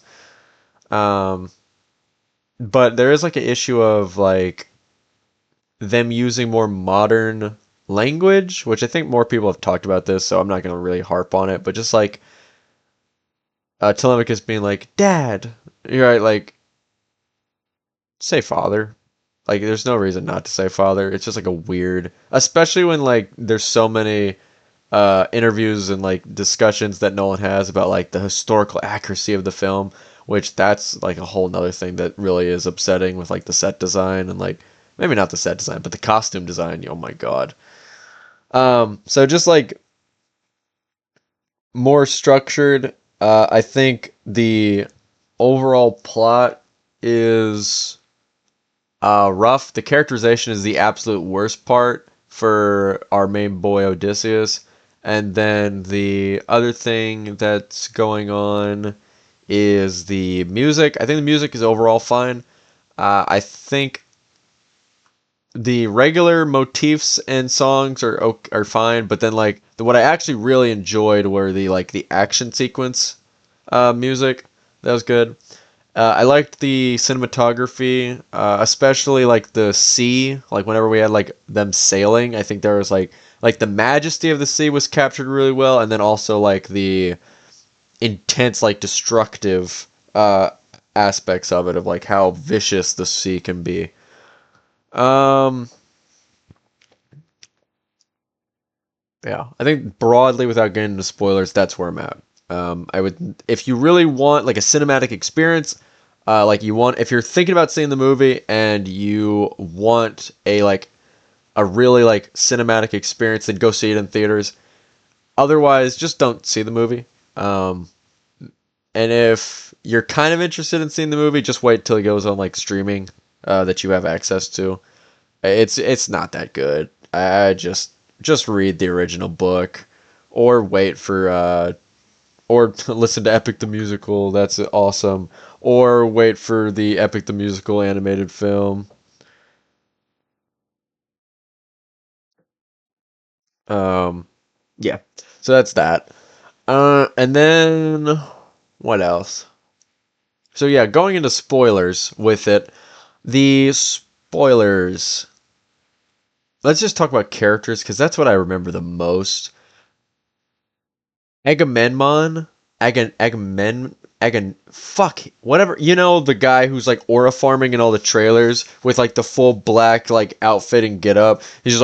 Um, but there is like an issue of like them using more modern language, which I think more people have talked about this, so I'm not gonna really harp on it. But just like Telemachus being like, "Dad," you're right, like say father. Like there's no reason not to say father. It's just like a weird, especially when like there's so many interviews and like discussions that Nolan has about like the historical accuracy of the film, which that's like a whole nother thing that really is upsetting with like the set design and like maybe not the set design, but the costume design. Oh my god. So just like more structured. I think the overall plot is rough. The characterization is the absolute worst part for our main boy Odysseus. And then the other thing that's going on is the music. I think the music is overall fine. I think the regular motifs and songs are fine, but then like what I actually really enjoyed were the action sequence music. That was good. I liked the cinematography, especially like the sea. Like whenever we had like them sailing, I think there was like the majesty of the sea was captured really well, and then also like the intense, like destructive aspects of it, of like how vicious the sea can be. Um, yeah, I think broadly, without getting into spoilers, that's where I'm at. I would, if you really want like a cinematic experience, like you want, if you're thinking about seeing the movie and you want a really like cinematic experience, then go see it in theaters. Otherwise, just don't see the movie. Um, and if you're kind of interested in seeing the movie, just wait till it goes on like streaming that you have access to. It's not that good. I just read the original book, or wait for or listen to Epic the Musical. That's awesome. Or wait for the Epic the Musical animated film. Um, yeah. So that's that. And then what else? So yeah, going into spoilers with it. The spoilers. Let's just talk about characters because that's what I remember the most. Agamemnon, fuck, whatever. The guy who's like aura farming in all the trailers with like the full black like outfit and get up. He's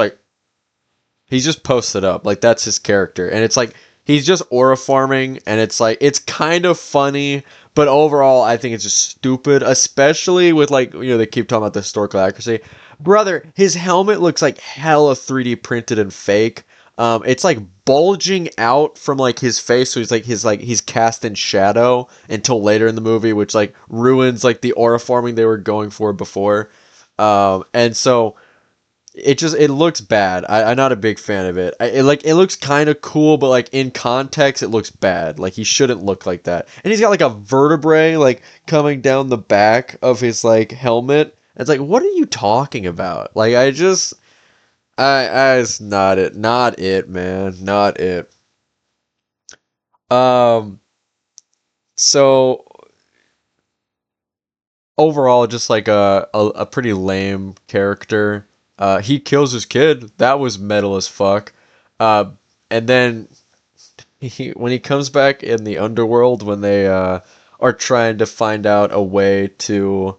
just posted up. Like that's his character. And it's like he's just aura farming and it's like it's kind of funny, but overall I think it's just stupid, especially with like they keep talking about the historical accuracy. Brother, his helmet looks like hella 3D printed and fake. It's like bulging out from like his face, so he's cast in shadow until later in the movie, which like ruins like the aura forming they were going for before. And so it looks bad. I'm not a big fan of it. It looks kind of cool, but like in context, it looks bad. Like he shouldn't look like that. And he's got like a vertebrae like coming down the back of his like helmet. It's like, what are you talking about? Like I it's not it, man, not it. Um, so overall, just like a pretty lame character. He kills his kid. That was metal as fuck. Uh, and then when he comes back in the underworld, when they are trying to find out a way to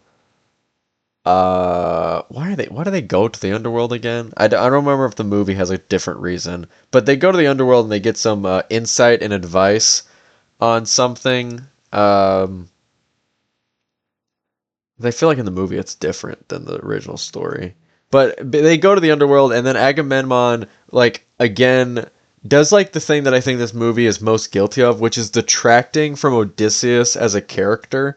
why do they go to the underworld again? I don't remember if the movie has a different reason, but they go to the underworld and they get some insight and advice on something. I feel like in the movie it's different than the original story. But they go to the underworld, and then Agamemnon, like, again, does like the thing that I think this movie is most guilty of, which is detracting from Odysseus as a character.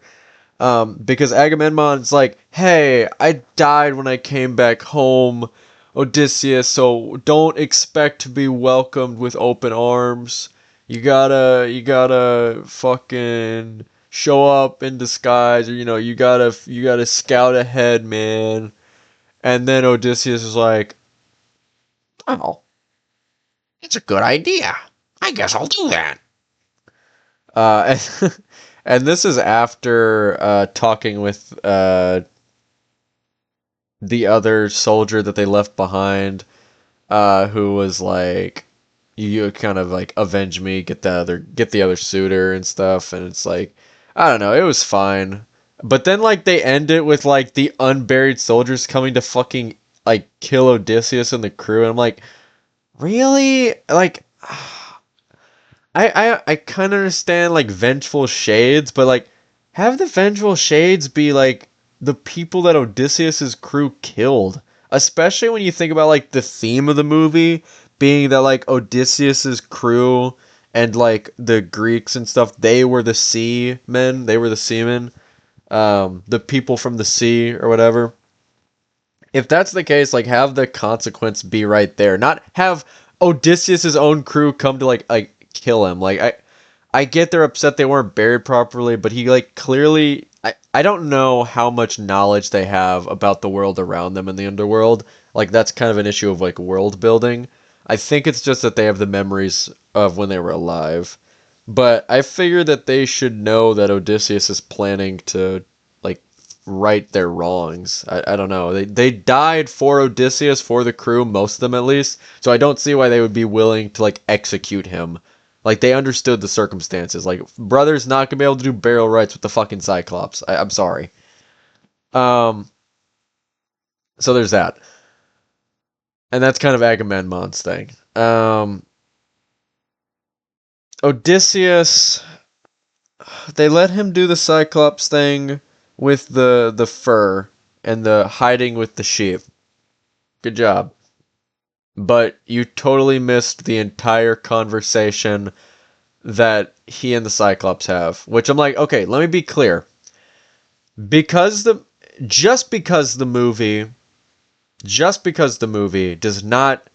Because Agamemnon's like, hey, I died when I came back home, Odysseus, so don't expect to be welcomed with open arms. You gotta fucking show up in disguise, or you gotta scout ahead, man. And then Odysseus is like, oh, it's a good idea. I guess I'll do that. And, and this is after talking with the other soldier that they left behind, who was like, "You kind of like avenge me, get the other suitor and stuff." And it's like, I don't know, it was fine. But then like they end it with like the unburied soldiers coming to fucking like kill Odysseus and the crew, and I'm like, really? Like, I kind of understand like vengeful shades, but like have the vengeful shades be like the people that Odysseus's crew killed. Especially when you think about like the theme of the movie being that like Odysseus's crew and like the Greeks and stuff, they were the sea men, they were the seamen, the people from the sea or whatever. If that's the case, like have the consequence be right there, not have Odysseus's own crew come to like kill him. Like I get they're upset they weren't buried properly, but he like clearly I don't know how much knowledge they have about the world around them in the underworld. Like that's kind of an issue of like world building. I think it's just that they have the memories of when they were alive. But I figure that they should know that Odysseus is planning to like right their wrongs. I don't know. They died for Odysseus, for the crew, most of them at least. So I don't see why they would be willing to like execute him. Like they understood the circumstances. Like brother's not gonna be able to do burial rites with the fucking Cyclops. I'm sorry. Um, so there's that, and that's kind of Agamemnon's thing. Odysseus, they let him do the Cyclops thing with the fur and the hiding with the sheep. Good job. But you totally missed the entire conversation that he and the Cyclops have, which I'm like, okay, let me be clear. Because the just because the movie just because the movie does not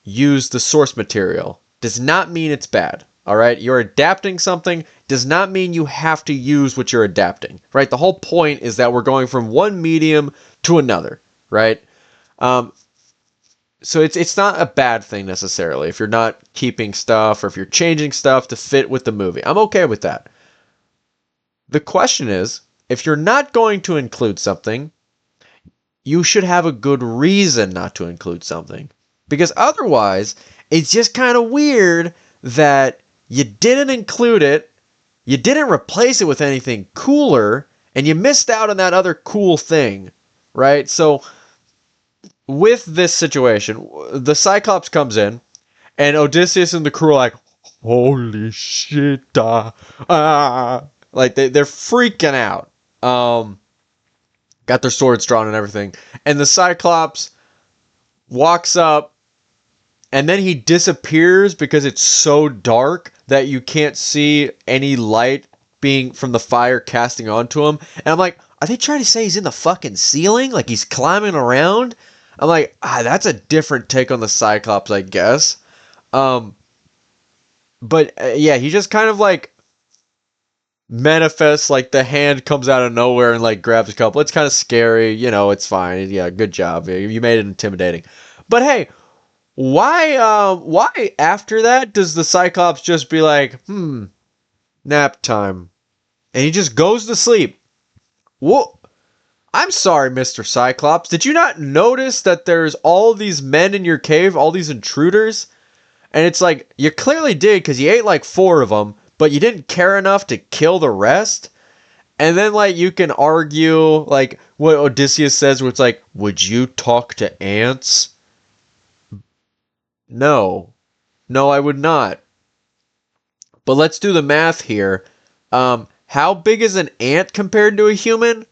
use the source material does not mean it's bad. All right, you're adapting something does not mean you have to use what you're adapting. Right? The whole point is that we're going from one medium to another, right? Um, so it's not a bad thing necessarily if you're not keeping stuff or if you're changing stuff to fit with the movie. I'm okay with that. The question is, if you're not going to include something, you should have a good reason not to include something. Because otherwise, it's just kind of weird that you didn't include it, you didn't replace it with anything cooler, and you missed out on that other cool thing, right? So with this situation, the Cyclops comes in, and Odysseus and the crew are like, holy shit, like they're freaking out. Got their swords drawn and everything. And the Cyclops walks up and then he disappears because it's so dark that you can't see any light being from the fire casting onto him. And I'm like, are they trying to say he's in the fucking ceiling? Like he's climbing around? I'm like, that's a different take on the Cyclops, I guess. But yeah, he just kind of like manifests, like the hand comes out of nowhere and like grabs a couple. It's kind of scary, it's fine. Yeah, good job. You made it intimidating. But hey, why after that does the Cyclops just be like, nap time? And he just goes to sleep. Whoa. I'm sorry, Mr. Cyclops. Did you not notice that there's all these men in your cave, all these intruders? And it's like, you clearly did because you ate like 4 of them, but you didn't care enough to kill the rest? And then like you can argue like what Odysseus says, where it's like, would you talk to ants? No. No, I would not. But let's do the math here. How big is an ant compared to a human?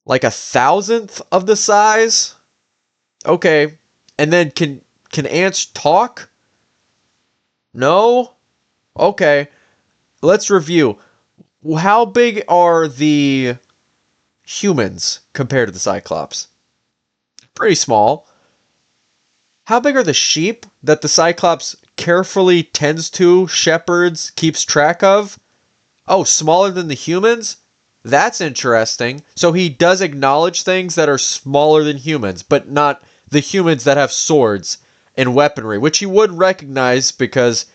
Like 1,000th of the size? Okay. And then can ants talk? No? Okay. Let's review. How big are the humans compared to the Cyclops? Pretty small. How big are the sheep that the Cyclops carefully tends to, shepherds, keeps track of? Oh, smaller than the humans? That's interesting. So he does acknowledge things that are smaller than humans, but not the humans that have swords and weaponry, which he would recognize because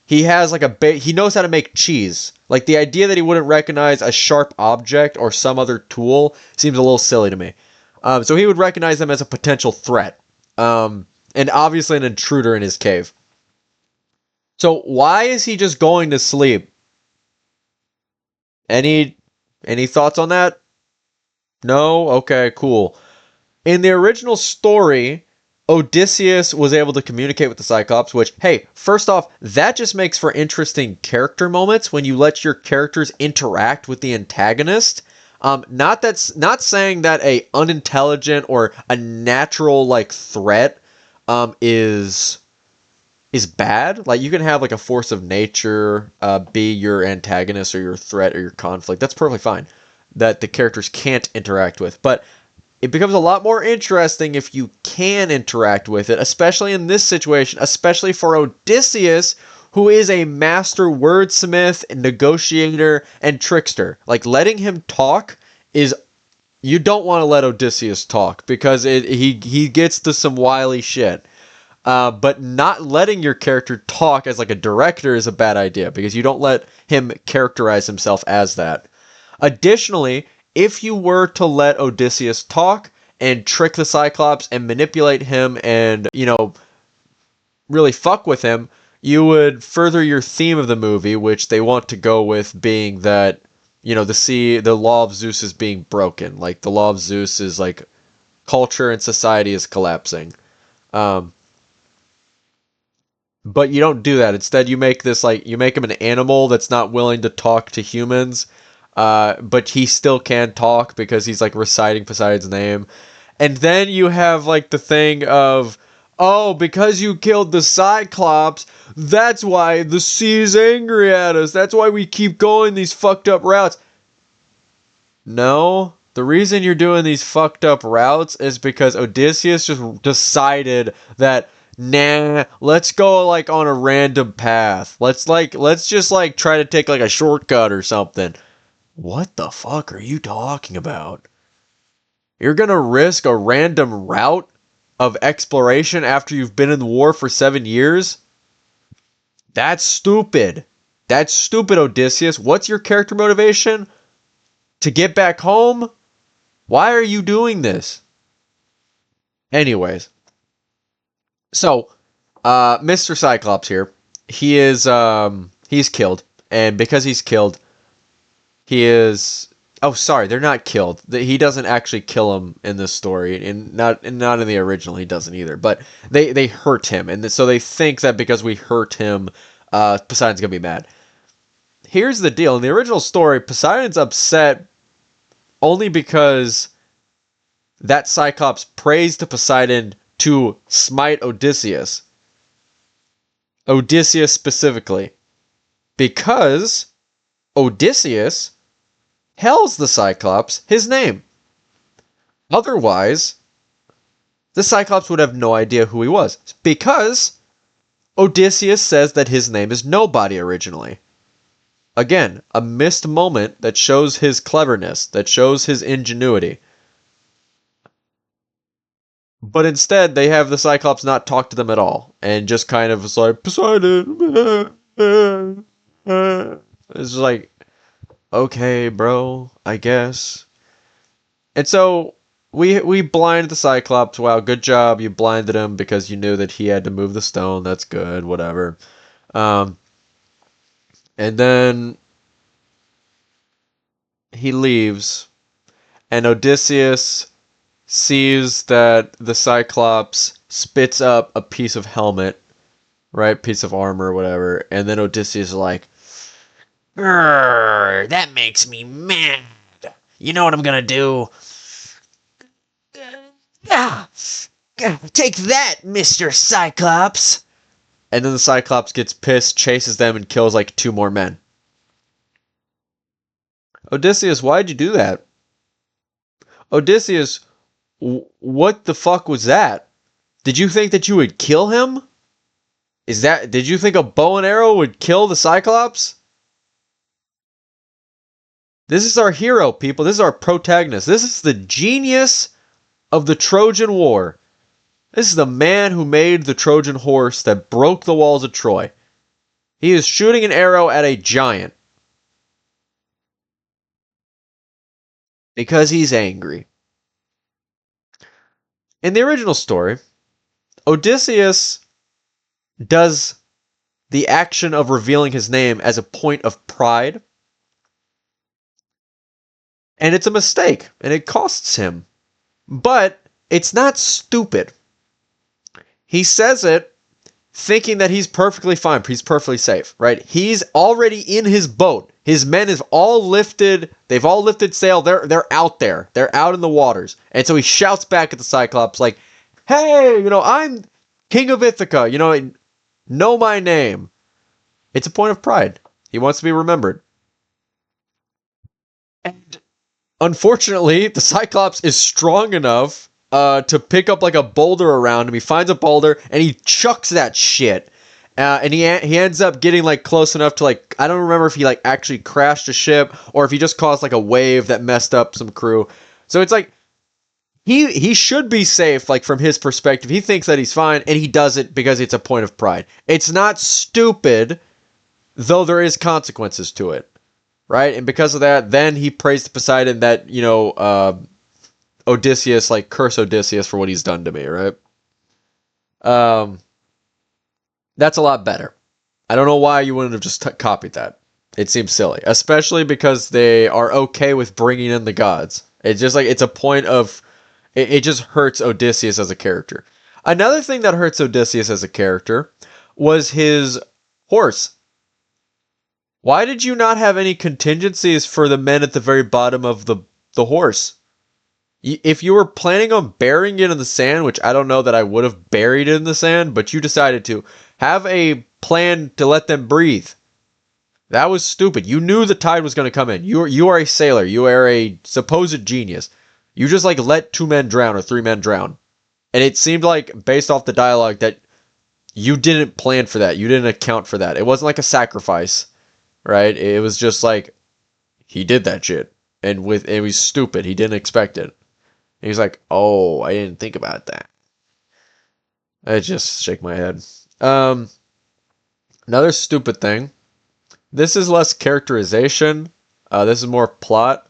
he has like he knows how to make cheese. Like the idea that he wouldn't recognize a sharp object or some other tool seems a little silly to me. So he would recognize them as a potential threat. And obviously an intruder in his cave. So why is he just going to sleep? Any thoughts on that? No? Okay, cool. In the original story, Odysseus was able to communicate with the Cyclops, which, hey, first off, that just makes for interesting character moments when you let your characters interact with the antagonist. Not saying that a unintelligent or a natural like threat is bad. Like you can have like a force of nature be your antagonist or your threat or your conflict. That's perfectly fine. That the characters can't interact with, but it becomes a lot more interesting if you can interact with it, especially in this situation, especially for Odysseus, who is a master wordsmith, negotiator, and trickster. Like letting him talk is, you don't want to let Odysseus talk because he gets to some wily shit. But not letting your character talk as like a director is a bad idea because you don't let him characterize himself as that. Additionally, if you were to let Odysseus talk and trick the Cyclops and manipulate him and, really fuck with him, you would further your theme of the movie, which they want to go with being that, the law of Zeus is being broken. Like the law of Zeus is like culture and society is collapsing. But you don't do that. Instead, you make him an animal that's not willing to talk to humans, but he still can talk because he's like reciting Poseidon's name. And then you have like the thing of, oh, because you killed the Cyclops, that's why the sea's angry at us. That's why we keep going these fucked up routes. No, the reason you're doing these fucked up routes is because Odysseus just decided that, nah, let's go like on a random path. Let's just like try to take like a shortcut or something. What the fuck are you talking about? You're gonna risk a random route of exploration after you've been in the war for 7 years? That's stupid. That's stupid, Odysseus. What's your character motivation? To get back home? Why are you doing this? Anyways. So, Mr. Cyclops here, he is, he's killed. And because he's killed, he is... Oh, sorry, they're not killed. He doesn't actually kill him in this story, and not in the original. He doesn't either. But they hurt him, and so they think that because we hurt him, Poseidon's gonna be mad. Here's the deal: in the original story, Poseidon's upset only because that Cyclops prays to Poseidon to smite Odysseus. Odysseus specifically. Because Odysseus tells the Cyclops his name. Otherwise, the Cyclops would have no idea who he was. Because Odysseus says that his name is Nobody originally. Again, a missed moment that shows his cleverness, that shows his ingenuity. But instead, they have the Cyclops not talk to them at all, and just kind of was like, Poseidon! It's like, okay, bro, I guess. And so, we blinded the Cyclops. Wow, good job, you blinded him because you knew that he had to move the stone. That's good, whatever. And then he leaves, and Odysseus sees that the Cyclops spits up a piece of helmet, right? Piece of armor, whatever. And then Odysseus is like, That makes me mad. You know what I'm gonna do? Take that, Mr. Cyclops. and then the Cyclops gets pissed, chases them, and kills like 2 more men. Odysseus, why'd you do that? Odysseus, what the fuck was that? Did you think that you would kill him? Did you think a bow and arrow would kill the Cyclops? This is our hero, people. This is our protagonist. This is the genius of the Trojan War. This is the man who made the Trojan horse that broke the walls of Troy. He is shooting an arrow at a giant. Because he's angry. In the original story, Odysseus does the action of revealing his name as a point of pride. And it's a mistake, and it costs him. But it's not stupid. He says it thinking that he's perfectly fine, he's perfectly safe, right? He's already in his boat. His men have all lifted, they've all lifted sail, they're out there. They're out in the waters. And so he shouts back at the Cyclops like, hey, I'm King of Ithaca, know my name. It's a point of pride. He wants to be remembered. And unfortunately, the Cyclops is strong enough to pick up like a boulder around him. He finds a boulder and he chucks that shit. And he ends up getting like close enough to like, I don't remember if he like actually crashed a ship or if he just caused like a wave that messed up some crew. So it's like he should be safe, like from his perspective. He thinks that he's fine and he does it because it's a point of pride. It's not stupid, though there is consequences to it. Right? And because of that, then he prays to Poseidon that, Odysseus, like, curse Odysseus for what he's done to me, right? That's a lot better. I don't know why you wouldn't have just copied that. It seems silly. Especially because they are okay with bringing in the gods. It's just like, it's a point of, it just hurts Odysseus as a character. Another thing that hurts Odysseus as a character was his horse. Why did you not have any contingencies for the men at the very bottom of the horse? If you were planning on burying it in the sand, which I don't know that I would have buried it in the sand, but you decided to, have a plan to let them breathe. That was stupid. You knew the tide was going to come in. You are a sailor. You are a supposed genius. You just like let 2 men drown or 3 men drown. And it seemed like, based off the dialogue, that you didn't plan for that. You didn't account for that. It wasn't like a sacrifice. Right? It was just like, he did that shit. And it was stupid. He didn't expect it. And he's like, oh, I didn't think about that. I just shake my head. Another stupid thing. This is less characterization. This is more plot.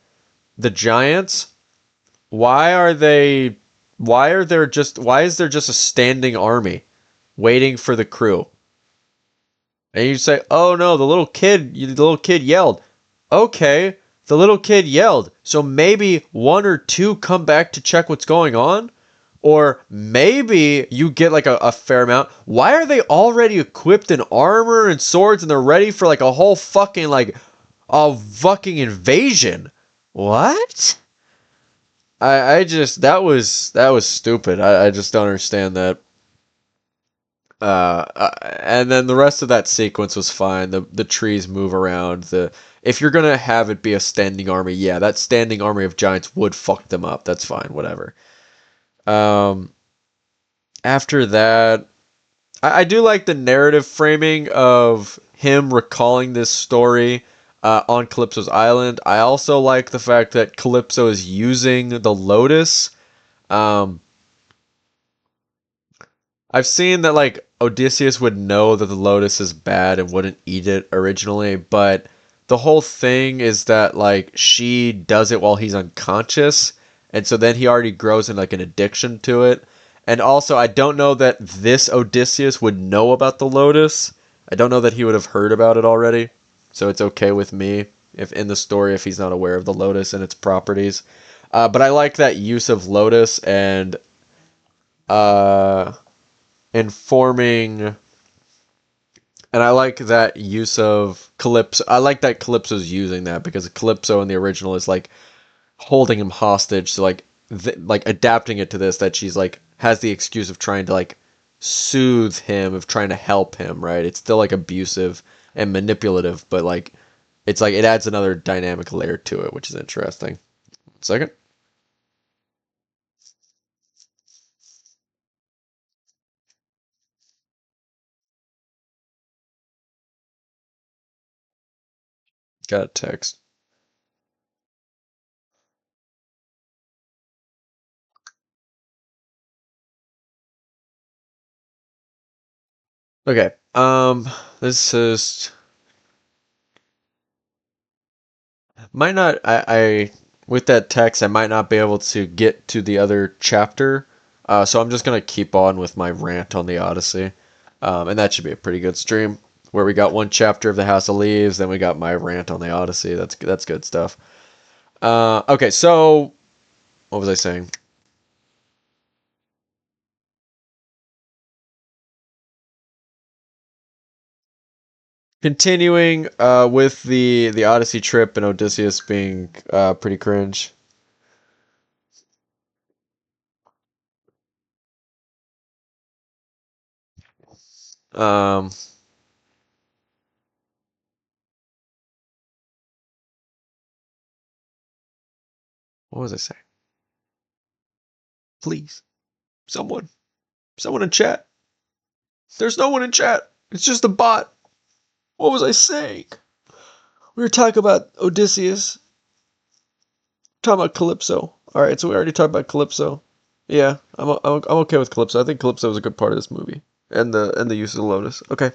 The giants. Why is there just a standing army waiting for the crew? And you say, oh no, the little kid yelled. Okay, the little kid yelled. So maybe 1 or 2 come back to check what's going on? Or maybe you get like a fair amount. Why are they already equipped in armor and swords and they're ready for like a whole fucking invasion? What? I just that was stupid. I just don't understand that. And then the rest of that sequence was fine. The trees move around. The If you're gonna have it be a standing army, yeah, that standing army of giants would fuck them up. That's fine, whatever. Um, After that, I do like the narrative framing of him recalling this story on Calypso's island. I also like the fact that Calypso is using the Lotus. Um, I've seen that like Odysseus would know that the lotus is bad and wouldn't eat it originally, but the whole thing is that like she does it while he's unconscious, and so then he already grows in like an addiction to it. And also, I don't know that this Odysseus would know about the lotus. I don't know that he would have heard about it already. So it's okay with me if in the story if he's not aware of the lotus and its properties. But I like that use of lotus and uh informing, and I like that use of Calypso. I like that Calypso's using that because Calypso in the original is like holding him hostage, so like like adapting it to this, that she's like has the excuse of trying to like soothe him, of trying to help him, right? It's still like abusive and manipulative, but like it's like it adds another dynamic layer to it, which is interesting. Second, got a text. Okay. This is might not I with that text I might not be able to get to the other chapter. So I'm just gonna keep on with my rant on the Odyssey. And that should be a pretty good stream. Where we got one chapter of the House of Leaves, then we got my rant on the Odyssey. That's good stuff. Okay, so what was I saying? Continuing with the Odyssey trip and Odysseus being pretty cringe. Um, what was I saying? Please, someone, someone in chat. There's no one in chat. It's just a bot. What was I saying? We were talking about Odysseus. Talking about Calypso. All right, so we already talked about Calypso. Yeah, I'm okay with Calypso. I think Calypso was a good part of this movie, and the use of the Lotus. Okay,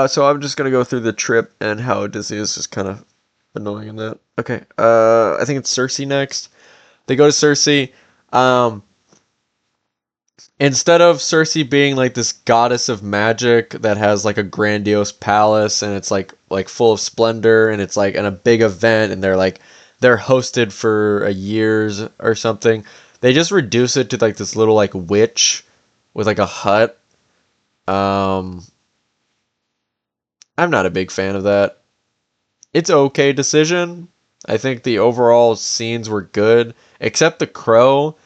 so I'm just gonna go through the trip and how Odysseus is kind of annoying in that. Okay, I think it's Circe next. They go to Circe. Um, Instead of Circe being like this goddess of magic that has like a grandiose palace and it's like full of splendor and it's like in a big event and they're hosted for a years or something, they just reduce it to like this little like witch with like a hut. um I'm not a big fan of that. It's okay decision. I think the overall scenes were good except the crow.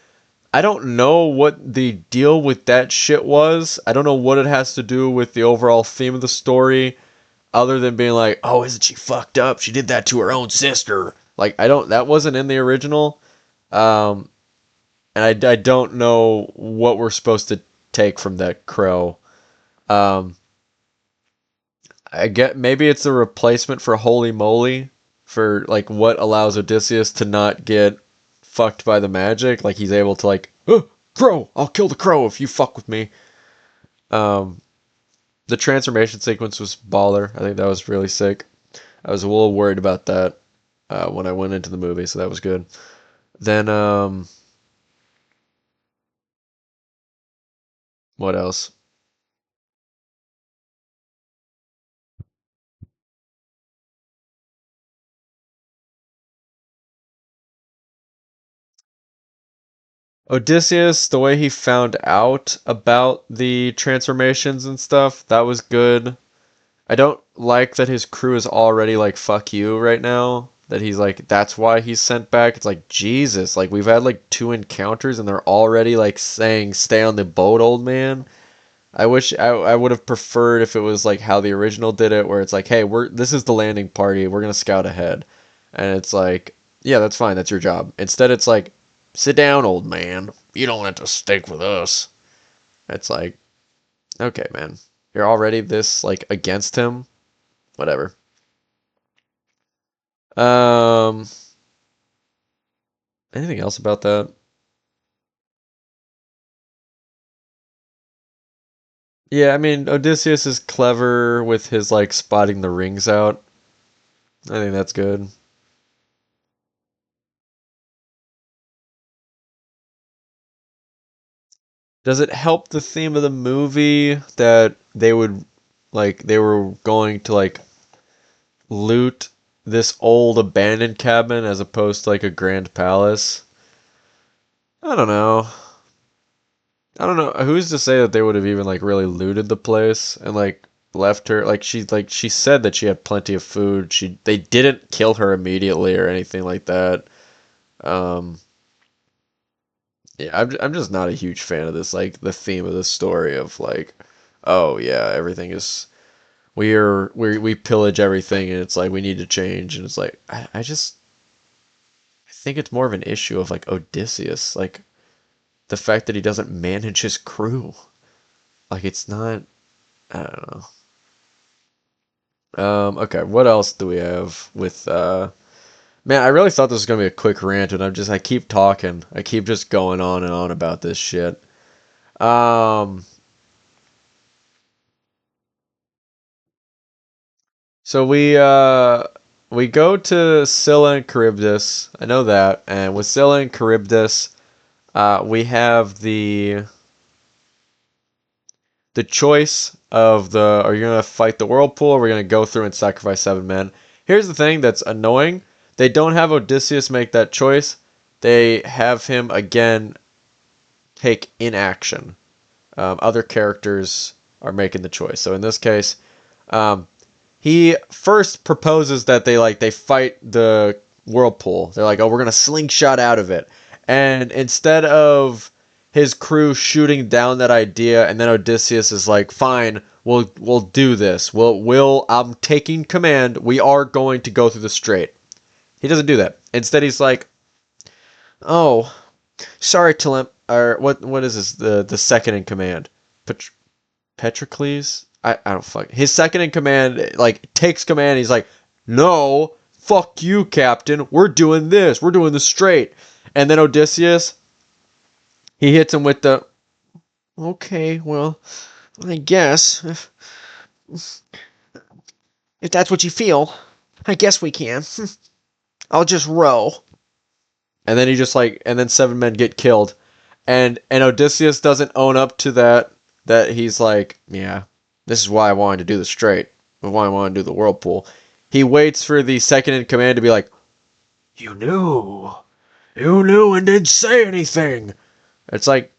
I don't know what the deal with that shit was. I don't know what it has to do with the overall theme of the story, other than being like, oh, isn't she fucked up? She did that to her own sister. Like, I don't, that wasn't in the original. Um, and I don't know what we're supposed to take from that crow. Um, I get maybe it's a replacement for Holy Moly, for like what allows Odysseus to not get fucked by the magic. Like he's able to like, oh, crow, I'll kill the crow if you fuck with me. Um, the transformation sequence was baller. I think that was really sick. I was a little worried about that when I went into the movie, so that was good. Then what else? Odysseus, the way he found out about the transformations and stuff, that was good. I don't like that his crew is already like fuck you right now. that he's like that's why he's sent back. It's like Jesus, like we've had like two encounters and they're already like saying stay on the boat, old man. I wish I would have preferred if it was like how the original did it, where it's like, hey, we're this is the landing party, we're gonna scout ahead, and it's like, yeah, that's fine, that's your job. Instead, it's like, sit down, old man, you don't have to stick with us. It's like, okay, man, you're already this like against him, whatever. Um, anything else about that? Yeah, I mean, Odysseus is clever with his like spotting the rings out. I think that's good. Does it help the theme of the movie that they were going to like loot this old abandoned cabin as opposed to like a grand palace? I don't know. I don't know. Who's to say that they would have even like really looted the place and like left her like she said that she had plenty of food. They didn't kill her immediately or anything like that. Um yeah, I'm just not a huge fan of this like the theme of the story of like oh yeah, everything is we pillage everything and it's like we need to change and it's like I think it's more of an issue of like Odysseus, like the fact that he doesn't manage his crew. Like it's not I don't know. Okay, what else do we have with man, I really thought this was gonna be a quick rant and I keep talking. I keep just going on and on about this shit. Um so we go to Scylla and Charybdis. I know that. And with Scylla and Charybdis, we have the choice of the are you gonna fight the whirlpool or are we gonna go through and sacrifice seven men? Here's the thing that's annoying. They don't have Odysseus make that choice. They have him again take inaction. Other characters are making the choice. So in this case, um, he first proposes that they fight the whirlpool. They're like, "Oh, we're gonna slingshot out of it," and instead of his crew shooting down that idea, and then Odysseus is like, "Fine, we'll do this. We'll I'm taking command. We are going to go through the strait." He doesn't do that. Instead, he's like, "Oh, sorry, Telemp, or what is this? The second in command, Pet- Petrocles. I don't fuck. His second in command like takes command. He's like, no, fuck you, Captain. We're doing this. We're doing this straight. And then Odysseus, he hits him with the okay. Well, I guess if that's what you feel, I guess we can. I'll just row. And then he just like, and then seven men get killed, and Odysseus doesn't own up to that. That he's like, yeah, this is why I wanted to do the straight, why I wanted to do the whirlpool. He waits for the second in command to be like, you knew, and didn't say anything. It's like,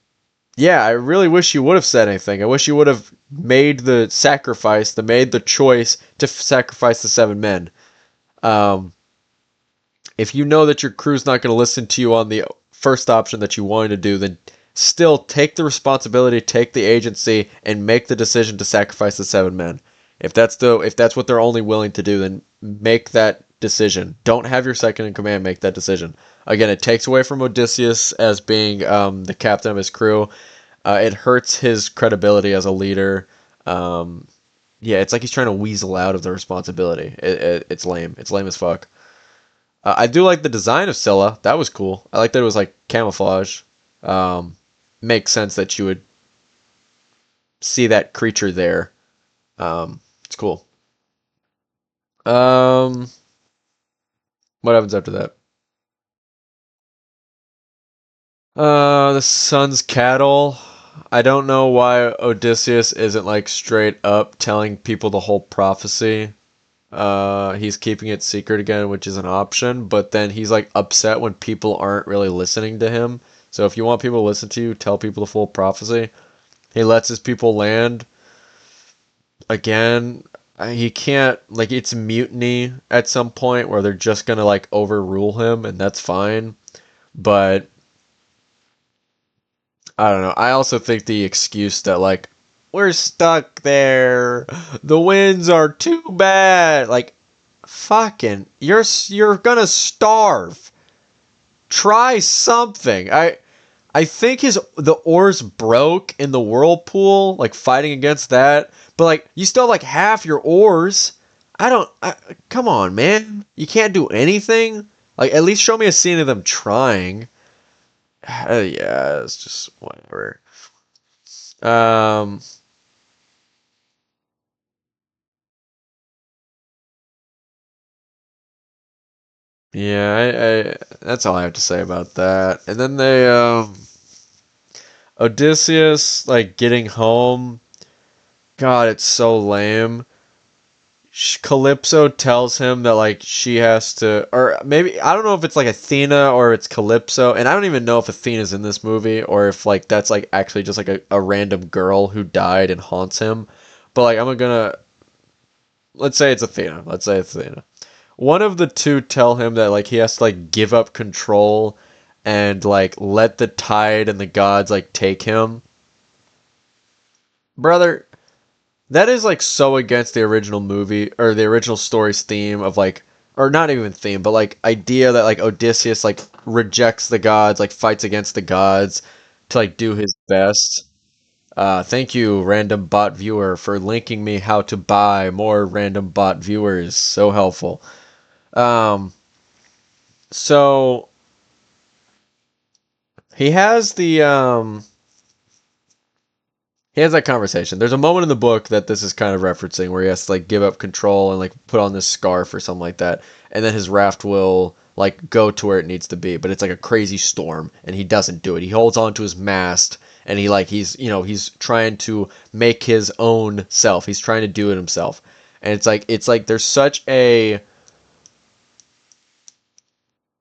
yeah, I really wish you would have said anything. I wish you would have made the sacrifice, made the choice to sacrifice the seven men. Um, if you know that your crew's not going to listen to you on the first option that you wanted to do, then still take the responsibility, take the agency, and make the decision to sacrifice the seven men. If that's what they're only willing to do, then make that decision. Don't have your second in command make that decision. Again, it takes away from Odysseus as being the captain of his crew. It hurts his credibility as a leader. Yeah, it's like he's trying to weasel out of the responsibility. It's lame. It's lame as fuck. I do like the design of Scylla. That was cool. I like that it was like camouflage. Um, Makes sense that you would see that creature there. It's cool. Um, what happens after that? The sun's cattle. I don't know why Odysseus isn't like straight up telling people the whole prophecy. He's keeping it secret again, which is an option, but then he's like upset when people aren't really listening to him. So if you want people to listen to you, tell people the full prophecy. He lets his people land again. he can't, like, it's mutiny at some point where they're just gonna like overrule him, and that's fine. But I don't know. I also think the excuse that like we're stuck there, the winds are too bad, like fucking, you're gonna starve. Try something. I think the oars broke in the whirlpool, like fighting against that. But like you still have like half your oars. Come on, man. You can't do anything. Like at least show me a scene of them trying. Yeah, it's just whatever. Um, yeah, that's all I have to say about that. And then Odysseus like getting home. God, it's so lame. Calypso tells him that like she has to, or maybe I don't know if it's like Athena or it's Calypso, and I don't even know if Athena's in this movie or if like that's like actually just like a random girl who died and haunts him. But like I'm gonna let's say it's Athena. Let's say it's Athena. One of the two tell him that like he has to like give up control and like let the tide and the gods like take him. Brother, that is like so against the original movie or the original story's theme of like, or not even theme, but like idea that like Odysseus like rejects the gods, like fights against the gods to like do his best. Thank you, random bot viewer, for linking me how to buy more random bot viewers. So helpful. Um, so he has he has that conversation. There's a moment in the book that this is kind of referencing where he has to like give up control and like put on this scarf or something like that, and then his raft will like go to where it needs to be. But it's like a crazy storm, and he doesn't do it. He holds on to his mast, and he's trying to make his own self. He's trying to do it himself, and it's like there's such a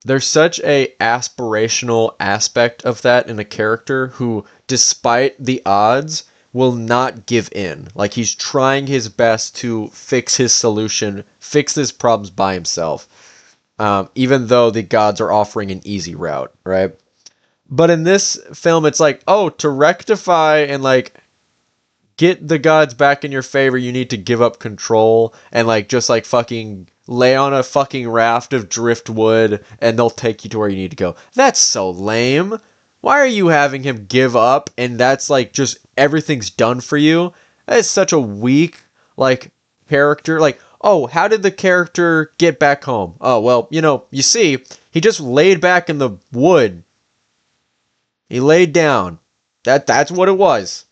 aspirational aspect of that in a character who, despite the odds, will not give in. Like he's trying his best to fix his solution, fix his problems by himself, even though the gods are offering an easy route, right? But in this film, it's like, oh, to rectify and like get the gods back in your favor, you need to give up control and like just like fucking lay on a fucking raft of driftwood and they'll take you to where you need to go. That's so lame. Why are you having him give up and that's like just everything's done for you? That is such a weak like character. Like, oh, how did the character get back home? Oh, well, you see, he just laid back in the wood. He laid down. That's what it was.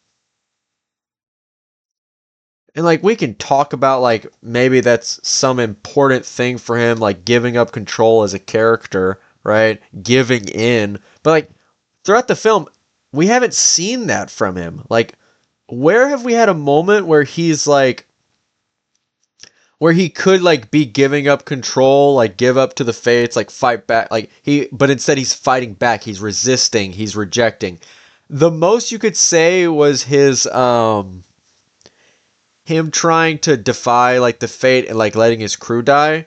And like we can talk about like maybe that's some important thing for him, like giving up control as a character, right? Giving in. But like throughout the film, we haven't seen that from him. Like, where have we had a moment where he's like where he could like be giving up control, like give up to the fates, like fight back, but instead he's fighting back, he's resisting, he's rejecting. The most you could say was him trying to defy like the fate and like letting his crew die.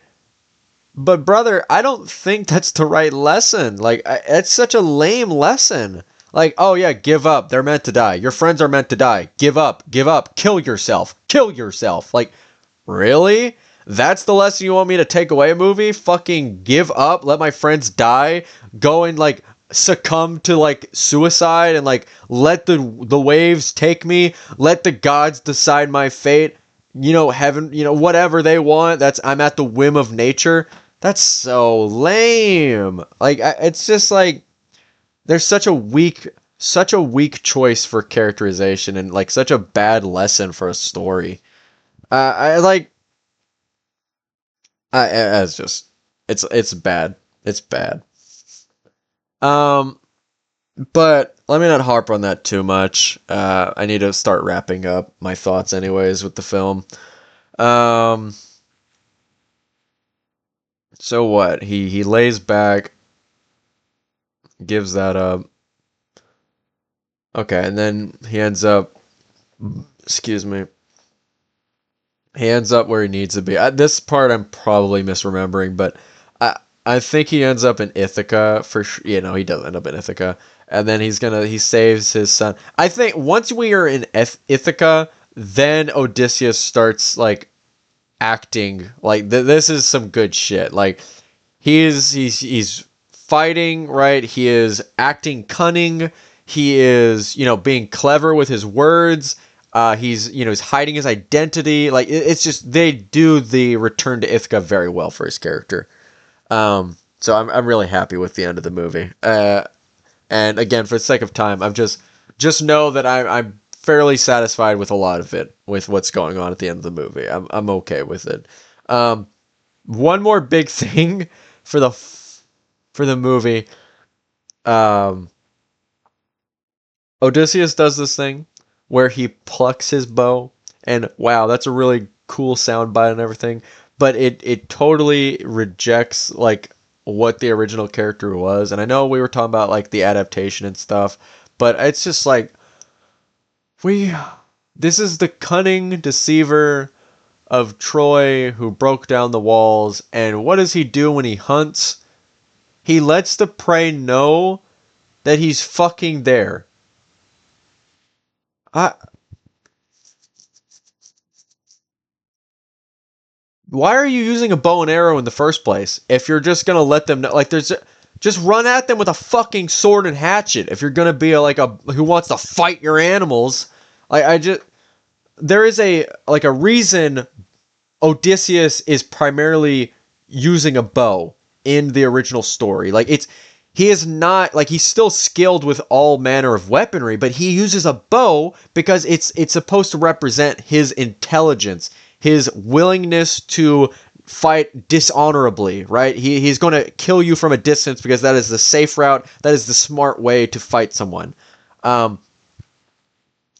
But brother, I don't think that's the right lesson. Like it's such a lame lesson. Like, oh yeah, give up. They're meant to die. Your friends are meant to die. Give up. Give up. Kill yourself. Kill yourself. Like, really? That's the lesson you want me to take away, movie? Fucking give up, let my friends die, go and like succumb to like suicide and like let the waves take me, let the gods decide my fate. Heaven, whatever they want. That's I'm at the whim of nature. That's so lame. Like it's just like there's such a weak choice for characterization and like such a bad lesson for a story. I like it's just it's bad. It's bad. Um, but let me not harp on that too much. I need to start wrapping up my thoughts anyways with the film. Um, so what? He lays back, gives that up. Okay, and then he ends up excuse me. He ends up where he needs to be. This part I'm probably misremembering, but I think he ends up in Ithaca for sure. You know, he does end up in Ithaca, and then he saves his son. I think once we are in Ithaca, then Odysseus starts like acting like this is some good shit. Like he's fighting, right? He is acting cunning. He is, being clever with his words. He's hiding his identity. Like it's just they do the return to Ithaca very well for his character. So I'm really happy with the end of the movie. And again, for the sake of time, I'm just know that I'm fairly satisfied with a lot of it, with what's going on at the end of the movie. I'm okay with it. One more big thing for the movie. Um, Odysseus does this thing where he plucks his bow, and wow, that's a really cool soundbite and everything. But it totally rejects like what the original character was. And I know we were talking about like the adaptation and stuff, but it's just like we this is the cunning deceiver of Troy who broke down the walls, and what does he do when he hunts? He lets the prey know that he's fucking there. I Why are you using a bow and arrow in the first place if you're just gonna let them know? Like, there's just run at them with a fucking sword and hatchet if you're gonna be like a who wants to fight your animals. Like, I just there is a reason Odysseus is primarily using a bow in the original story. Like, he is not like he's still skilled with all manner of weaponry, but he uses a bow because it's supposed to represent his intelligence, his willingness to fight dishonorably, right? He's going to kill you from a distance because that is the safe route, that is the smart way to fight someone. Um,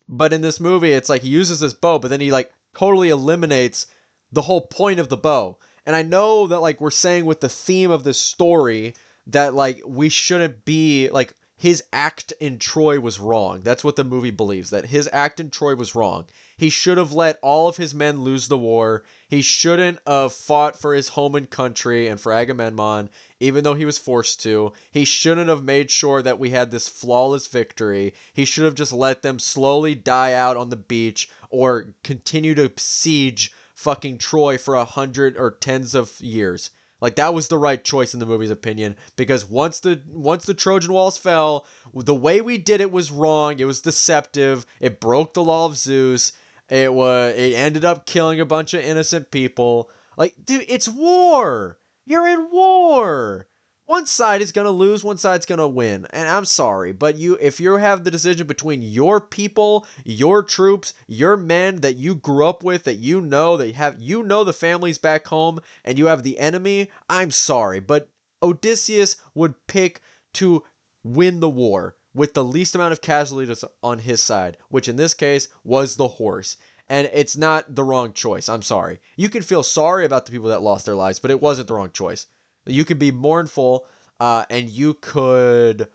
but in this movie, it's like he uses this bow, but then he like totally eliminates the whole point of the bow. And I know that like we're saying with the theme of this story that like we shouldn't be like his act in Troy was wrong. That's what the movie believes, that his act in Troy was wrong. He should have let all of his men lose the war. He shouldn't have fought for his home and country and for Agamemnon, even though he was forced to. He shouldn't have made sure that we had this flawless victory. He should have just let them slowly die out on the beach or continue to siege fucking Troy for 100 or tens of years. Like, that was the right choice in the movie's opinion, because once the Trojan walls fell, the way we did it was wrong. It was deceptive. It broke the law of Zeus. It ended up killing a bunch of innocent people. Like, dude, it's war. You're in war. One side is gonna lose, one side's gonna win. And I'm sorry, but if you have the decision between your people, your troops, your men that you grew up with, that the families back home, and you have the enemy, I'm sorry, but Odysseus would pick to win the war with the least amount of casualties on his side, which in this case was the horse. And it's not the wrong choice. I'm sorry. You can feel sorry about the people that lost their lives, but it wasn't the wrong choice. You could be mournful, and you could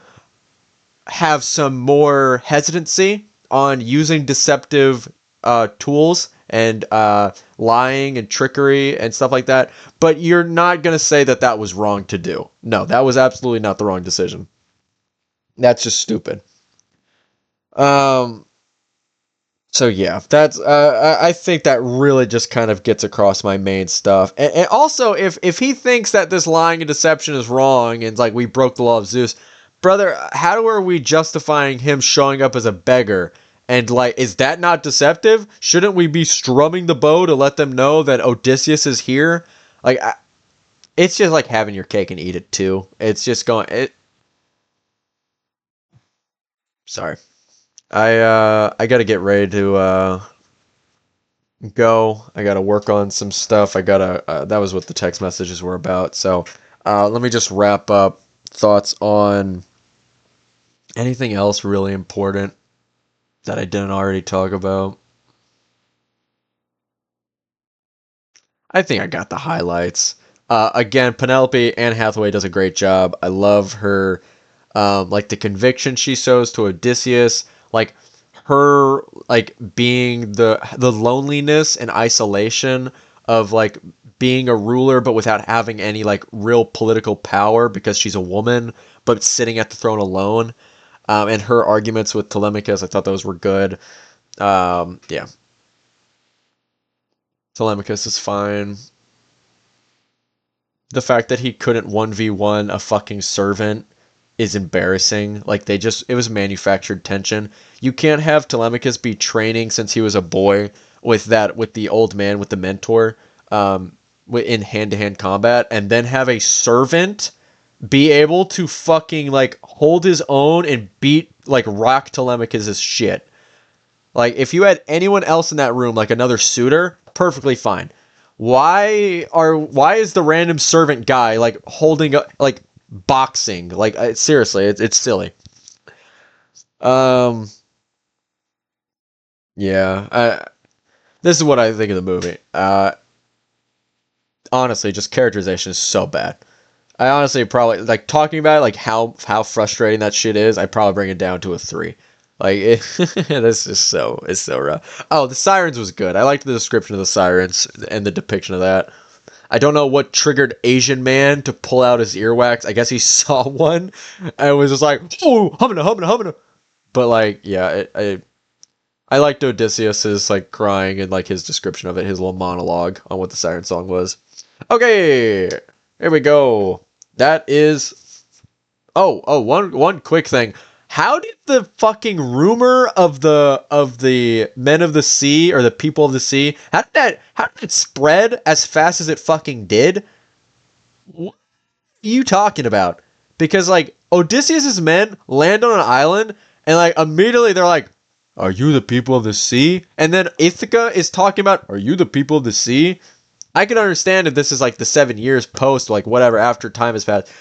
have some more hesitancy on using deceptive tools and lying and trickery and stuff like that. But you're not going to say that that was wrong to do. No, that was absolutely not the wrong decision. That's just stupid. Um, So yeah, that's I think that really just kind of gets across my main stuff. And also, if he thinks that this lying and deception is wrong, and it's like we broke the law of Zeus, brother, how are we justifying him showing up as a beggar? And like, is that not deceptive? Shouldn't we be strumming the bow to let them know that Odysseus is here? Like, it's just like having your cake and eat it too. It's just going. Sorry, I gotta get ready to go. I gotta work on some stuff. That was what the text messages were about. So let me just wrap up thoughts on anything else really important that I didn't already talk about. I think I got the highlights. Again, Penelope Anne Hathaway does a great job. I love her, like the conviction she shows to Odysseus, like her like being the loneliness and isolation of like being a ruler but without having any like real political power because she's a woman but sitting at the throne alone. And her arguments with Telemachus, I thought those were good. Yeah, Telemachus is fine. The fact that he couldn't 1v1 a fucking servant is embarrassing. Like it was manufactured tension. You can't have Telemachus be training since he was a boy with the old man, with the mentor, in hand-to-hand combat, and then have a servant be able to fucking like hold his own and beat like rock Telemachus' shit. Like if you had anyone else in that room, like another suitor, perfectly fine. Why is the random servant guy like holding up like boxing? Like seriously, it's silly. Um, yeah. This is what I think of the movie. Honestly, just characterization is so bad. I honestly probably like talking about it, like how frustrating that shit is. I probably bring it down to a 3. Like this is it's so rough. Oh, the sirens was good. I liked the description of the sirens and the depiction of that. I don't know what triggered Asian man to pull out his earwax. I guess he saw one and was just like, oh, humana, humana, humana. But like, yeah, I liked Odysseus's like crying and like his description of it, his little monologue on what the siren song was. Okay, here we go. That is. One quick thing. How did the fucking rumor of the men of the sea or the people of the sea, how did it spread as fast as it fucking did? What are you talking about? Because like Odysseus's men land on an island and like immediately they're like, "Are you the people of the sea?" And then Ithaca is talking about, "Are you the people of the sea?" I can understand if this is like the 7 years post, like whatever after time has passed.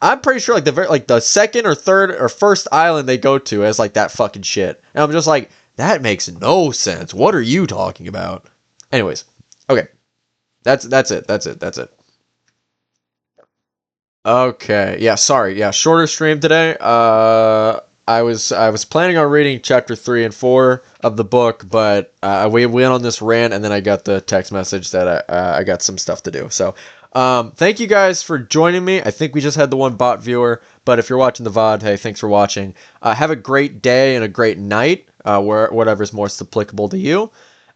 I'm pretty sure like the second or third or first island they go to has like that fucking shit, and I'm just like, that makes no sense. What are you talking about? Anyways, okay, that's it. That's it. Okay, yeah, sorry, yeah, shorter stream today. I was planning on reading chapter 3 and 4 of the book, but we went on this rant, and then I got the text message that I got some stuff to do. So, thank you guys for joining me. I think we just had the one bot viewer, but if you're watching the VOD, hey, thanks for watching. Have a great day and a great night, whatever's most applicable to you,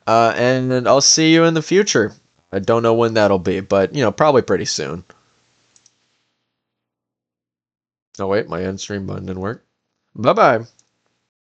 and I'll see you in the future. I don't know when that'll be, but probably pretty soon. Oh wait, my end stream button didn't work. Bye bye.